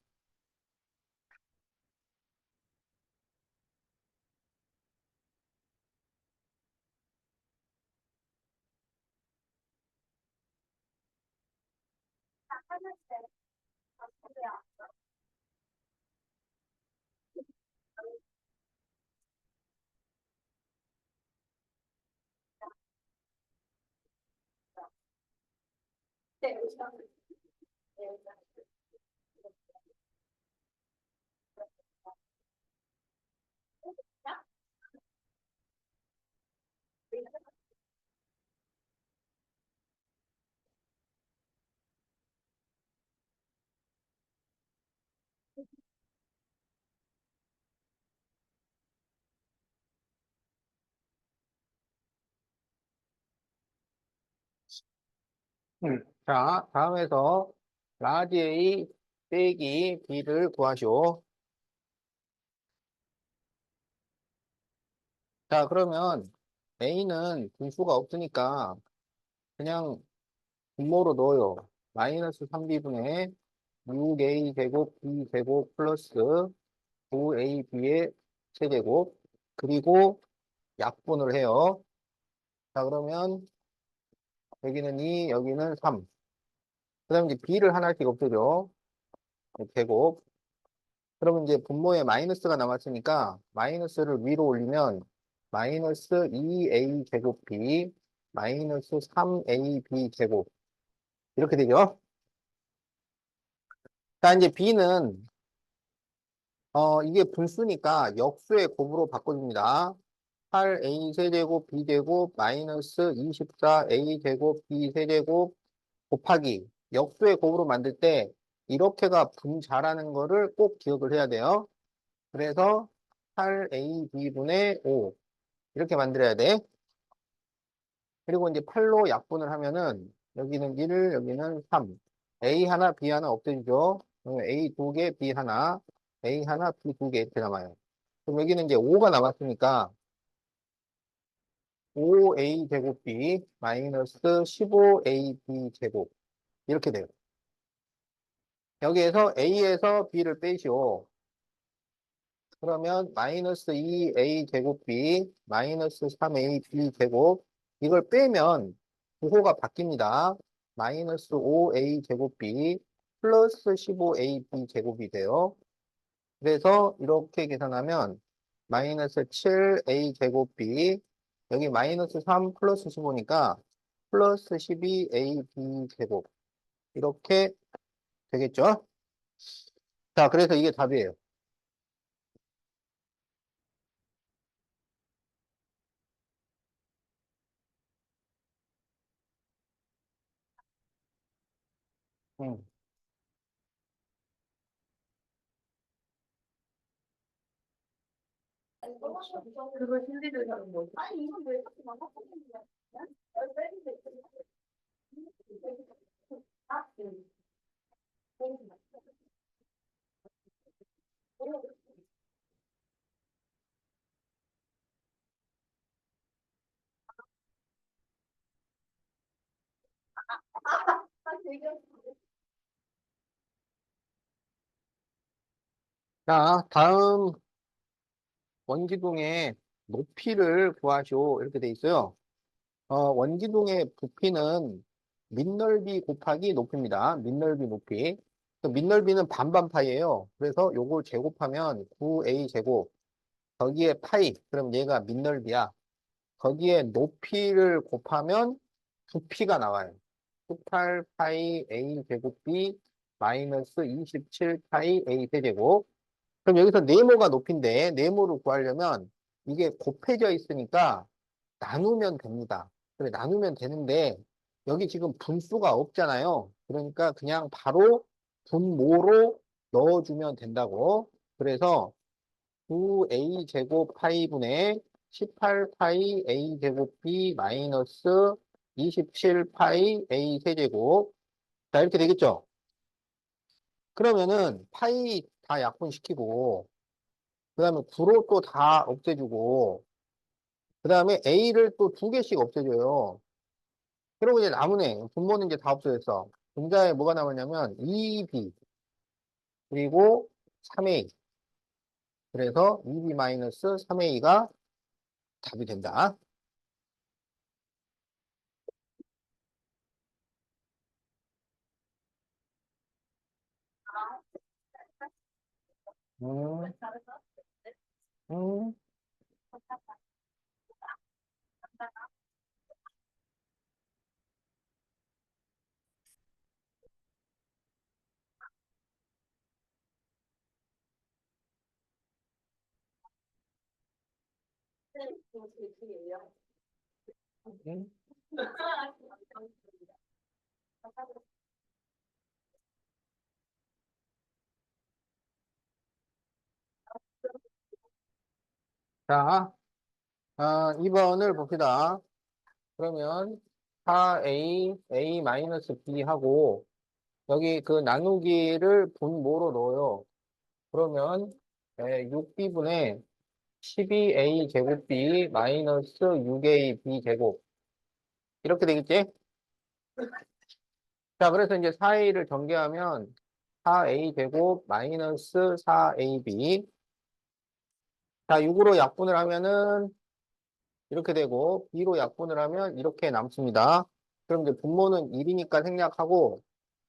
자, 다음에서 라지 A 빼기 B를 구하시오. 자, 그러면 A는 분수가 없으니까 그냥 분모로 넣어요. 마이너스 3B분의 6A 제곱 B 제곱 플러스 9AB의 세제곱 그리고 약분을 해요. 자, 그러면 여기는 2, 여기는 3. 그 다음에 이제 B를 하나씩 없애죠. 제곱. 그러면 이제 분모에 마이너스가 남았으니까 마이너스를 위로 올리면 마이너스 2A 제곱 B 마이너스 3AB 제곱 이렇게 되죠. 자, 이제 B는 이게 분수니까 역수의 곱으로 바꿔줍니다. 8A 세제곱 B제곱 마이너스 24A 제곱 B 세제곱 곱하기 역수의 곱으로 만들 때 이렇게가 분자라는 거를 꼭 기억을 해야 돼요. 그래서 8AB분의 5 이렇게 만들어야 돼. 그리고 이제 8로 약분을 하면은 여기는 1, 여기는 3. A 하나, B 하나 없어지죠. 그러면 A 두 개, B 하나, A 하나, B 두 개 이렇게 남아요. 그럼 여기는 이제 5가 남았으니까 5A 제곱 B 마이너스 15AB 제곱 이렇게 돼요. 여기에서 A에서 B를 빼시오. 그러면 마이너스 2A 제곱 B 마이너스 3AB 제곱 이걸 빼면 부호가 바뀝니다. 마이너스 5A 제곱 B 플러스 15AB 제곱이 돼요. 그래서 이렇게 계산하면 마이너스 7A 제곱 B 여기 마이너스 3 플러스 15니까 플러스 12AB 제곱 이렇게 되겠죠? 자, 그래서 이게 답이에요. 음. 그걸 신디들 하는 거지. 아니, 이건 왜 이렇게 망가뜨리는 거야? 아, 자, 다음 원기둥의 높이를 구하시오. 이렇게 돼 있어요. 원기둥의 부피는 밑넓이 곱하기 높이입니다. 밑넓이 높이. 그 밑넓이는 반반파이에요. 그래서 요걸 제곱하면 9a 제곱. 거기에 파이. 그럼 얘가 밑넓이야. 거기에 높이를 곱하면 부피가 나와요. 18 파이 a 제곱 b 마이너스 27파이 A 세제곱. 그럼 여기서 네모가 높인데 네모를 구하려면 이게 곱해져 있으니까 나누면 됩니다. 그래, 나누면 되는데 여기 지금 분수가 없잖아요. 그러니까 그냥 바로 분모로 넣어주면 된다고. 그래서 9a 제곱 파이분의 18파이 a 제곱 b 마이너스 27파이 a 세제곱. 자, 이렇게 되겠죠? 그러면은 파이 다 약분시키고 그 다음에 9로 또 다 없애주고 그 다음에 a를 또 두 개씩 없애줘요. 그리고 이제 남으네. 분모는 이제 다 없어졌어. 분자에 뭐가 남았냐면 2b 그리고 3a. 그래서 2b 마이너스 3a가 답이 된다. 음, 음. 음. 자, 2번을 봅시다. 그러면 4a, a 마이너스 b 하고 여기 그 나누기를 분모로 넣어요. 그러면 6b분의 12a 제곱 b 마이너스 6a b 제곱 이렇게 되겠지? 자, 그래서 이제 4a를 전개하면 4a 제곱 마이너스 4ab. 자, 6으로 약분을 하면은 이렇게 되고 b로 약분을 하면 이렇게 남습니다. 그럼 이제 분모는 1이니까 생략하고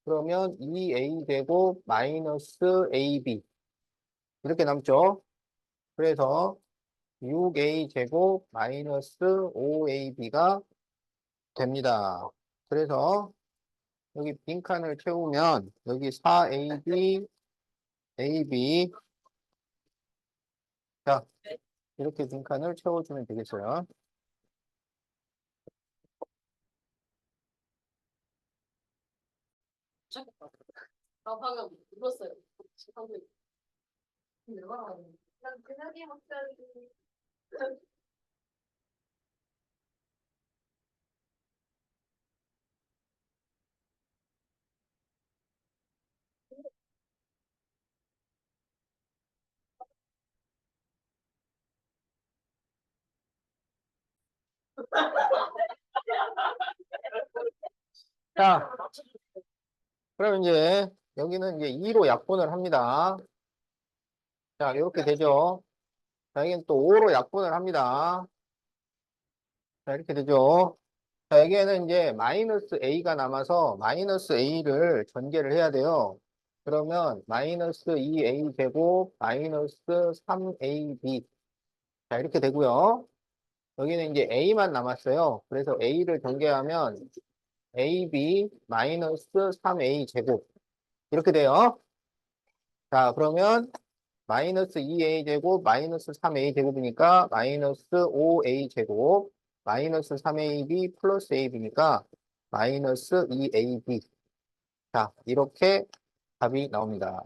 그러면 2a 제곱 마이너스 ab 이렇게 남죠. 그래서 6a 제곱 마이너스 5ab가 됩니다. 그래서 여기 빈칸을 채우면 여기 4ab, ab 자 이렇게 빈칸을 채워주면 되겠어요. 아, 방금 울었어요. 방금. 난 그날이 목소리. 자, 그럼 이제 여기는 이제 2로 약분을 합니다. 자, 이렇게 되죠. 자, 여기는 또 5로 약분을 합니다. 자, 이렇게 되죠. 자, 여기에는 이제 마이너스 a가 남아서 마이너스 a를 전개를 해야 돼요. 그러면 마이너스 2a 제곱 마이너스 3ab. 자, 이렇게 되고요. 여기는 이제 a만 남았어요. 그래서 a를 전개하면 ab 마이너스 3a 제곱. 이렇게 돼요. 자, 그러면 마이너스 2a 제곱 마이너스 3a 제곱이니까 마이너스 5a 제곱 마이너스 3ab 플러스 ab니까 마이너스 2ab. 자, 이렇게 답이 나옵니다.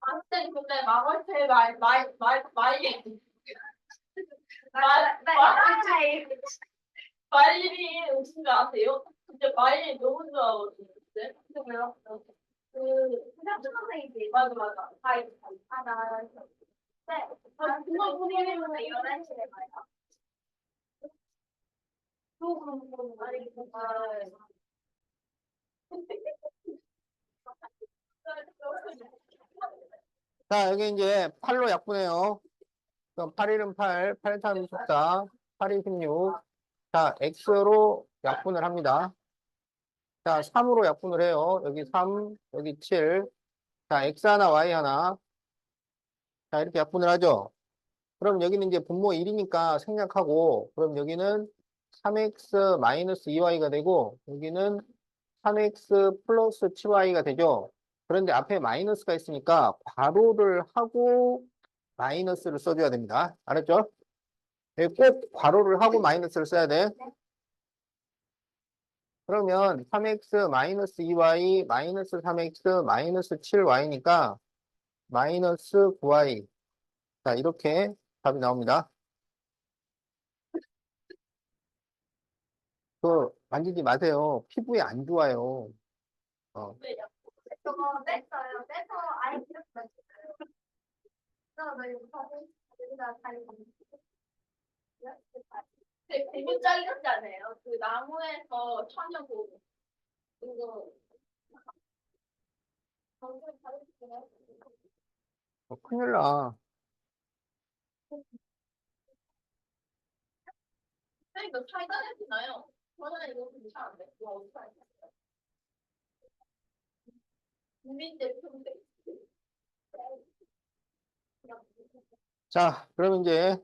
아무튼 근데 마멀테 마일이 오신 거 아세요? 진짜 마일이 너무 좋아하거든요. 근데 왜요? 그 그냥 초등생이지. 맞아 맞아. 다이 하나. 네. 그거 보내면 이런 식으로 봐요. 또 그런 거 아니 정말. 자, 여기 이제 8로 약분해요. 그럼 8일은 8, 8 3 14, 8이 16. 자, x로 약분을 합니다. 자, 3으로 약분을 해요. 여기 3, 여기 7. 자, x 하나, y 하나. 자, 이렇게 약분을 하죠. 그럼 여기는 이제 분모 1이니까 생략하고, 그럼 여기는 3x 마이너스 2y가 되고, 여기는 3x 플러스 7y가 되죠. 그런데 앞에 마이너스가 있으니까 괄호를 하고 마이너스를 써줘야 됩니다. 알았죠? 여기 꼭 괄호를 하고 마이너스를 써야 돼. 그러면 3x 마이너스 2y 마이너스 3x 마이너스 7y니까 마이너스 9y. 자, 이렇게 답이 나옵니다. 그 만지지 마세요. 피부에 안 좋아요. 어. 저거 뺐어요. 빼서 아예 이렇게 맞췄어요. 너 이거 사진 여기다 잘 네, 고무 잘렸잖아요. 그 나무에서 천연고무. 이거 방금 잘했어요. 큰일 나. 네, 이거 차이가 나요. 저는 이거 괜찮은데. 이거 어디서 했어요? 국민 제품인데. 자, 그럼 이제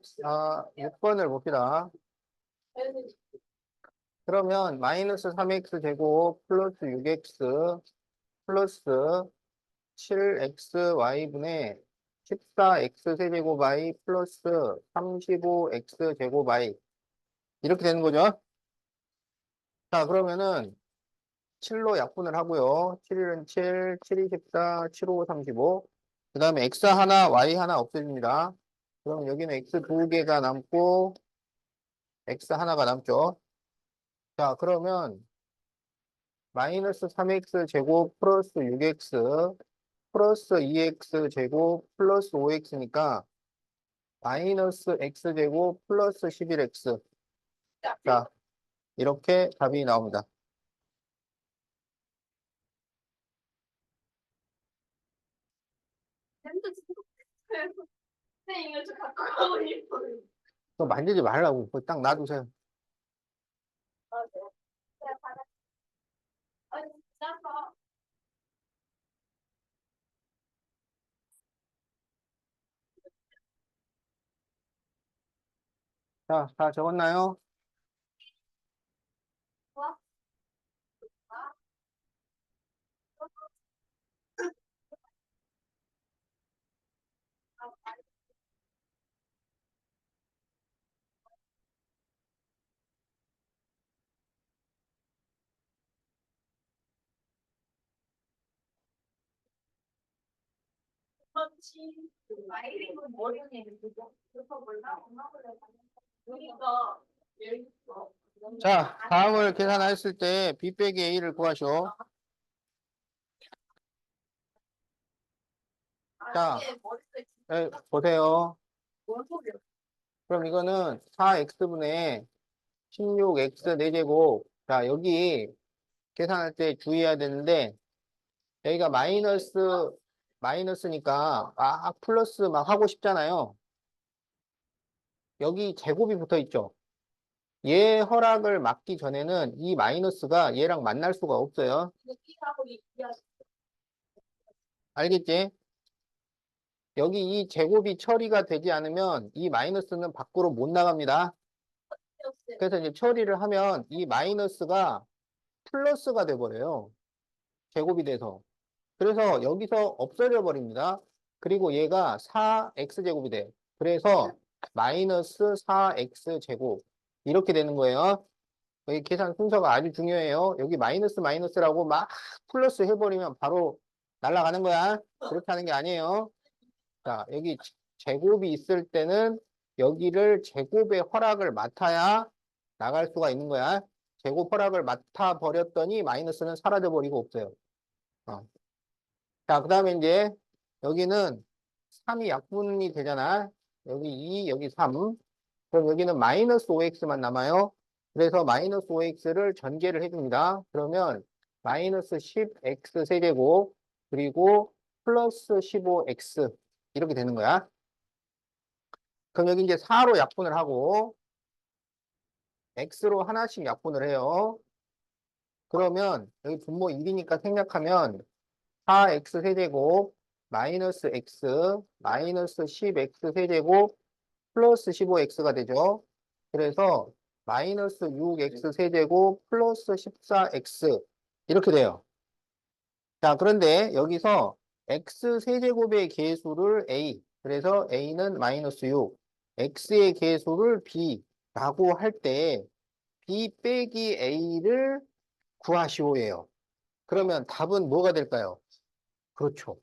6번을 봅시다. 그러면 마이너스 3x 제곱 플러스 6x 플러스 7xy분의 14x 세제곱 y 플러스 35x 제곱 y 이렇게 되는 거죠. 자, 그러면은 7로 약분을 하고요. 7일은 7, 7이 14, 7, 5, 35. 그 다음에 x 하나, y 하나 없어집니다. 그럼 여기는 x 두 개가 남고 x 하나가 남죠. 자, 그러면 마이너스 3x 제곱 플러스 6x 플러스 2x 제곱 플러스 5x니까 마이너스 x 제곱 플러스 11x. 자, 이렇게 답이 나옵니다. 네, 이거 좀 갖고 가고 싶어요. 또 만지지 말라고. 그거 딱 놔두세요. 아, 네. 제가 받아. 아니, 진짜 자, 다 적었나요? 봐. 그렇지. 아이리는 머리에 그거 몰라? 엄마 몰라. 여기가 여기 있어. 자, 다음을 계산했을 때 b 빼기 a를 구하시오. 자, 이게 머릿속에 보세요. 뭔 소리야? 그럼 이거는 4x분의 16x 4제곱. 자, 여기 계산할 때 주의해야 되는데, 여기가 마이너스니까 플러스 막 하고 싶잖아요. 여기 제곱이 붙어 있죠. 얘 허락을 막기 전에는 이 마이너스가 얘랑 만날 수가 없어요. 느끼하고 얘기하셨어요. 알겠지? 여기 이 제곱이 처리가 되지 않으면 이 마이너스는 밖으로 못 나갑니다. 그래서 이제 처리를 하면 이 마이너스가 플러스가 돼버려요. 제곱이 돼서. 그래서 여기서 없어져 버립니다. 그리고 얘가 4x제곱이 돼요. 그래서 마이너스 4x제곱. 이렇게 되는 거예요. 여기 계산 순서가 아주 중요해요. 여기 마이너스 마이너스라고 막 플러스 해버리면 바로 날아가는 거야. 그렇게 하는 게 아니에요. 자, 여기 제곱이 있을 때는 여기를 제곱의 허락을 맡아야 나갈 수가 있는 거야. 제곱 허락을 맡아 버렸더니 마이너스는 사라져 버리고 없어요. 어. 자, 그 다음에 이제 여기는 3이 약분이 되잖아. 여기 2, 여기 3. 그럼 여기는 마이너스 5x만 남아요. 그래서 마이너스 5x를 전개를 해줍니다. 그러면 마이너스 10x 세제곱 그리고 플러스 15x 이렇게 되는 거야. 그럼 여기 이제 4로 약분을 하고 x로 하나씩 약분을 해요. 그러면 여기 분모 1이니까 생략하면 4x 세제곱 마이너스 x 마이너스 10x 세제곱 플러스 15x가 되죠. 그래서 마이너스 6x 세제곱 플러스 14x 이렇게 돼요. 자, 그런데 여기서 x 세제곱의 개수를 a, 그래서 a는 마이너스 6, x의 개수를 b라고 할 때 b 빼기 a를 구하시오예요. 그러면 답은 뭐가 될까요? 그렇죠.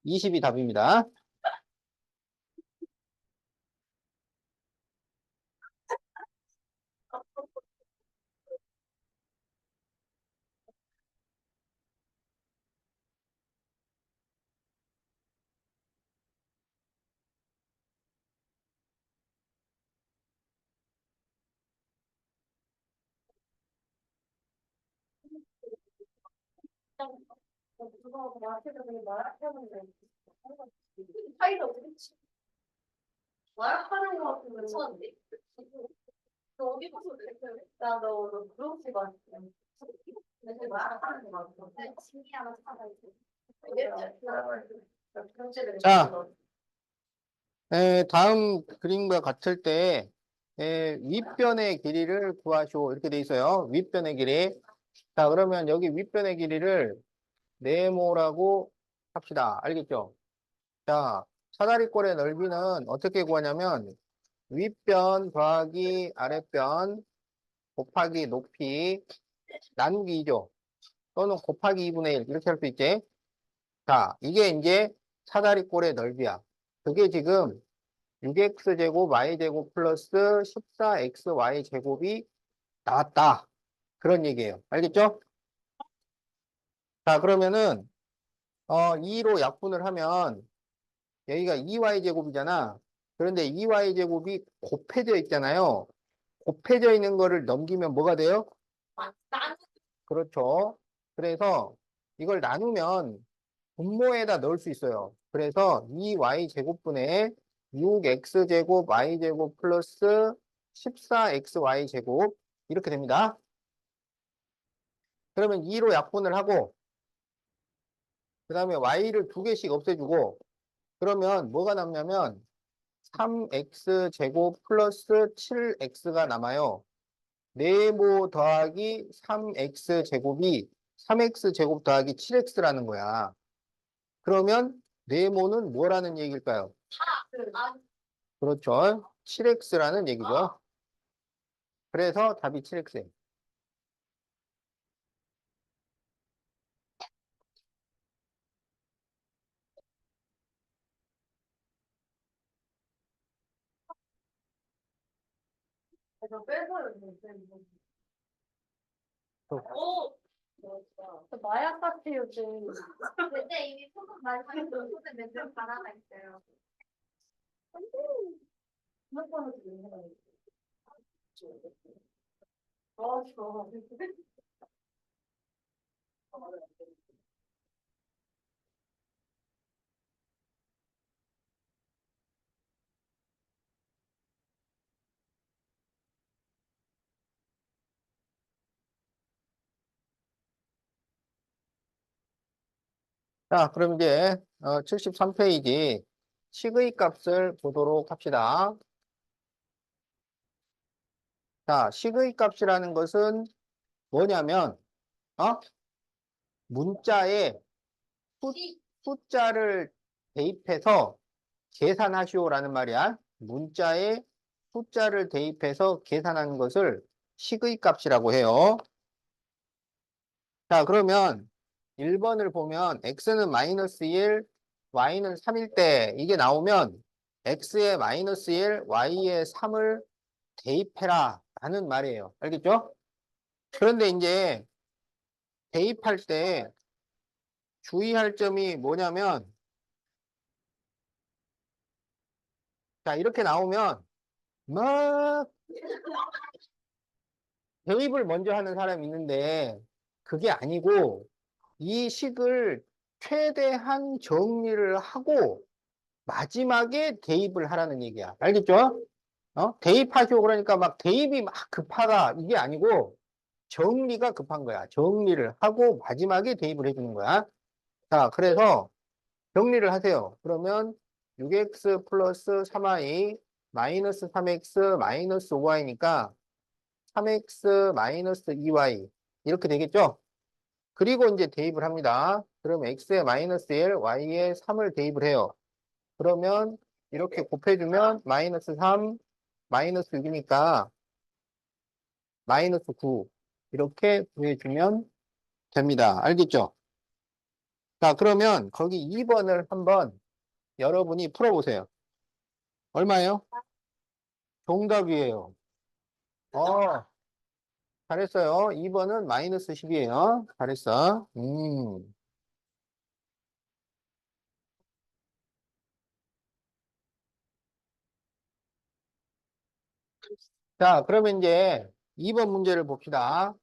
20이 답입니다. 그거 마라해도 말하는데 사이도 없겠지. 말하는 거 같으면 괜찮은데? 너 어디 가서 그랬어요? 나너 브로치 봤어. 근데 말하는 거 같아. 신기하나 찾아있어. 자, 다음 그림과 같을 때 윗변의 길이를 구하시오 이렇게 돼 있어요. 윗변의 길이. 자, 그러면 여기 윗변의 길이를 네모라고 합시다. 알겠죠? 자, 사다리꼴의 넓이는 어떻게 구하냐면 윗변 더하기 아랫변 곱하기 높이 나누기 2죠. 또는 곱하기 2분의 1 이렇게 할 수 있지. 자, 이게 이제 사다리꼴의 넓이야. 그게 지금 6x제곱 y제곱 플러스 14xy제곱이 나왔다. 그런 얘기예요. 알겠죠? 자, 그러면은 2로 약분을 하면 여기가 2y제곱이잖아. 그런데 2y제곱이 곱해져 있잖아요. 곱해져 있는 거를 넘기면 뭐가 돼요? 그렇죠. 그래서 이걸 나누면 분모에다 넣을 수 있어요. 그래서 2y제곱분의 6x제곱 y제곱 플러스 14xy제곱 이렇게 됩니다. 그러면 2로 약분을 하고 그 다음에 y를 두 개씩 없애주고 그러면 뭐가 남냐면 3x제곱 플러스 7x가 남아요. 네모 더하기 3x제곱이 3x제곱 더하기 7x라는 거야. 그러면 네모는 뭐라는 얘기일까요? 그렇죠. 7x라는 얘기죠. 그래서 답이 7x예요. 오! 마약 같아요, 지금. 근데 이미 소금 많이 사서 소금 몇점 하나가 있어요. 몇 번을 주는 거예요? 좋아. 자, 그럼 이제 73페이지 식의 값을 보도록 합시다. 자, 식의 값이라는 것은 뭐냐면 문자에 숫자를 대입해서 계산하시오라는 말이야. 문자에 숫자를 대입해서 계산하는 것을 식의 값이라고 해요. 자, 그러면 1번을 보면 x는 마이너스 1, y는 3일 때 이게 나오면 x에 마이너스 1, y에 3을 대입해라 라는 말이에요. 알겠죠? 그런데 이제 대입할 때 주의할 점이 뭐냐면 자, 이렇게 나오면 막 대입을 먼저 하는 사람이 있는데 그게 아니고 이 식을 최대한 정리를 하고 마지막에 대입을 하라는 얘기야. 알겠죠? 대입하시오 그러니까 막 대입이 막 급하다 이게 아니고 정리가 급한 거야. 정리를 하고 마지막에 대입을 해주는 거야. 자, 그래서 정리를 하세요. 그러면 6x 플러스 3y 마이너스 3x 마이너스 5y니까 3x 마이너스 2y 이렇게 되겠죠? 그리고 이제 대입을 합니다. 그럼 x에 마이너스 1, y에 3을 대입을 해요. 그러면 이렇게 곱해주면 마이너스 3, 마이너스 6이니까 마이너스 9 이렇게 구해주면 됩니다. 알겠죠? 자, 그러면 거기 2번을 한번 여러분이 풀어보세요. 얼마예요? 정답이에요. 어, 잘했어요. 2번은 마이너스 10이에요. 잘했어. 자, 그러면 이제 2번 문제를 봅시다.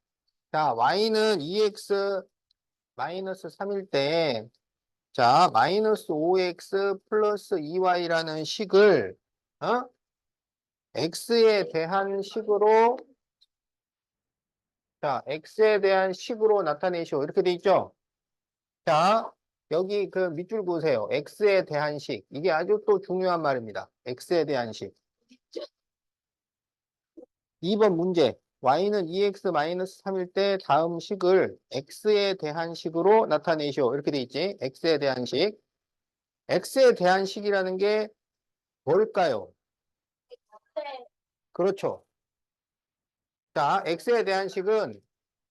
자, y는 2x 마이너스 3일 때, 자, 마이너스 5x 플러스 2y라는 식을, 어? x에 대한 식으로, 자, x에 대한 식으로 나타내시오. 이렇게 돼 있죠? 자, 여기 그 밑줄 그으세요. x에 대한 식. 이게 아주 또 중요한 말입니다. x에 대한 식. 2번 문제. y는 2x-3일 때 다음 식을 x에 대한 식으로 나타내시오. 이렇게 돼 있지? x에 대한 식. x에 대한 식이라는 게 뭘까요? 네. 그렇죠. 자, x에 대한 식은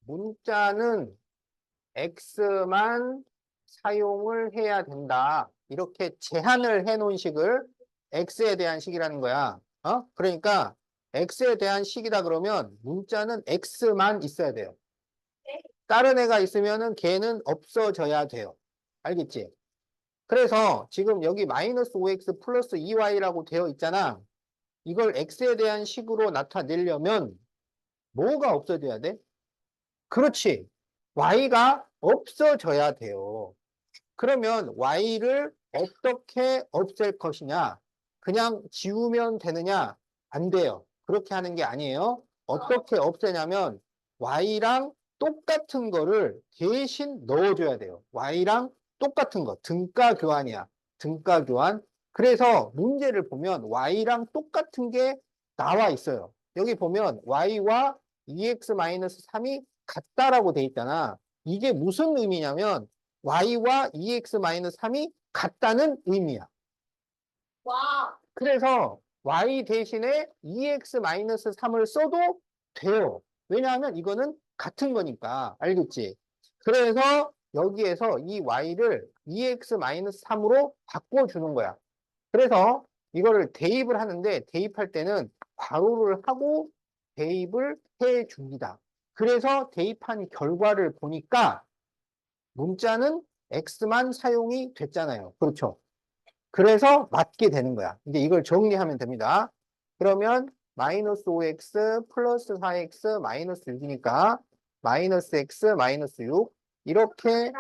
문자는 x만 사용을 해야 된다. 이렇게 제한을 해 놓은 식을 x에 대한 식이라는 거야. 그러니까 x에 대한 식이다 그러면 문자는 x만 있어야 돼요. 다른 애가 있으면은 걔는 없어져야 돼요. 알겠지? 그래서 지금 여기 마이너스 5x 플러스 2y라고 되어 있잖아. 이걸 x에 대한 식으로 나타내려면 뭐가 없어져야 돼? 그렇지. y가 없어져야 돼요. 그러면 y를 어떻게 없앨 것이냐? 그냥 지우면 되느냐? 안 돼요. 그렇게 하는 게 아니에요. 어떻게 없애냐면 y랑 똑같은 거를 대신 넣어줘야 돼요. y랑 똑같은 거. 등가 교환이야. 등가 교환. 그래서 문제를 보면 y랑 똑같은 게 나와 있어요. 여기 보면 y와 2x-3이 같다라고 돼 있잖아. 이게 무슨 의미냐면 y와 2x-3이 같다는 의미야. 와. 그래서 y 대신에 2x-3을 써도 돼요. 왜냐하면 이거는 같은 거니까. 알겠지? 그래서 여기에서 이 y를 2x-3으로 바꿔주는 거야. 그래서 이거를 대입을 하는데 대입할 때는 괄호를 하고 대입을 해 줍니다. 그래서 대입한 결과를 보니까 문자는 x만 사용이 됐잖아요. 그렇죠? 그래서 맞게 되는 거야. 이제 이걸 정리하면 됩니다. 그러면 마이너스 5x 플러스 4x 마이너스 6이니까 마이너스 x 마이너스 6 이렇게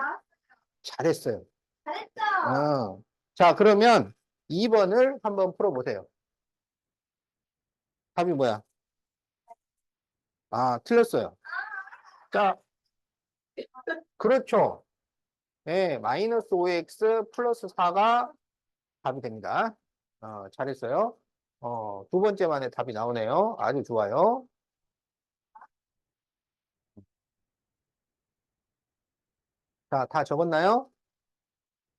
잘했어요. 잘했어. 자, 그러면 2번을 한번 풀어보세요. 답이 뭐야? 아, 틀렸어요. 자, 그렇죠. 네, 마이너스 5x 플러스 4가 답이 됩니다. 잘했어요. 두 번째 만에 답이 나오네요. 아주 좋아요. 자, 다 적었나요?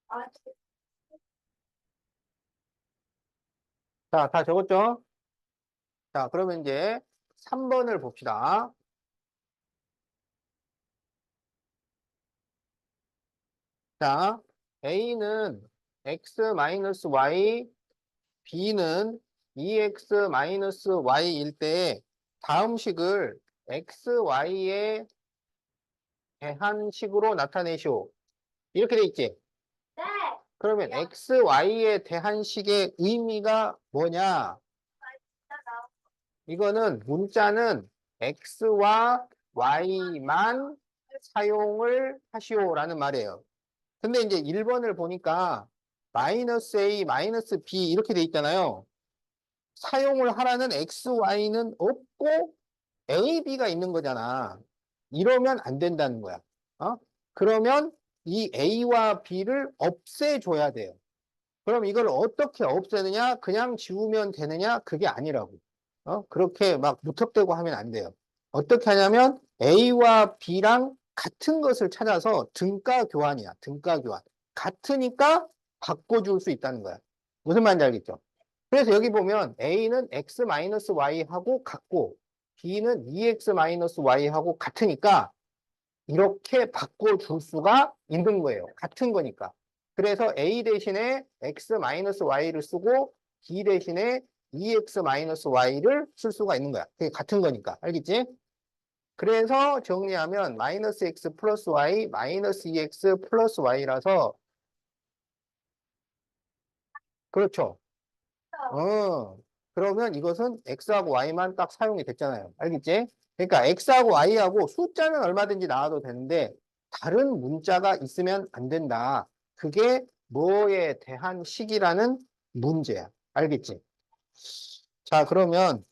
아, 자, 다 적었죠? 자, 그러면 이제 3번을 봅시다. 자, A는 x-y, B는 2x-y일 때 다음 식을 xy에 대한 식으로 나타내시오. 이렇게 돼 있지? 네. 그러면 xy에 대한 식의 의미가 뭐냐? 이거는 문자는 x와 y만 사용을 하시오라는 말이에요. 근데 이제 1번을 보니까 마이너스 a, 마이너스 b 이렇게 돼 있잖아요. 사용을 하라는 x, y는 없고 a, b가 있는 거잖아. 이러면 안 된다는 거야. 그러면 이 A와 B를 없애줘야 돼요. 그럼 이걸 어떻게 없애느냐? 그냥 지우면 되느냐? 그게 아니라고. 그렇게 막 무턱대고 하면 안 돼요. 어떻게 하냐면 A와 B랑 같은 것을 찾아서 등가 교환이야. 등가 교환. 같으니까 바꿔줄 수 있다는 거야. 무슨 말인지 알겠죠? 그래서 여기 보면 A는 X-Y하고 같고 B는 2X-Y하고 같으니까 이렇게 바꿔줄 수가 있는 거예요. 같은 거니까. 그래서 A 대신에 X-Y를 쓰고 B 대신에 2X-Y를 쓸 수가 있는 거야. 그게 같은 거니까. 알겠지? 그래서 정리하면 마이너스 X 플러스 Y, 마이너스 2X 플러스 Y라서 그렇죠. 그러면 이것은 X하고 Y만 딱 사용이 됐잖아요. 알겠지? 그러니까 X하고 Y하고 숫자는 얼마든지 나와도 되는데 다른 문자가 있으면 안 된다. 그게 뭐에 대한 식이라는 문제야. 알겠지? 자, 그러면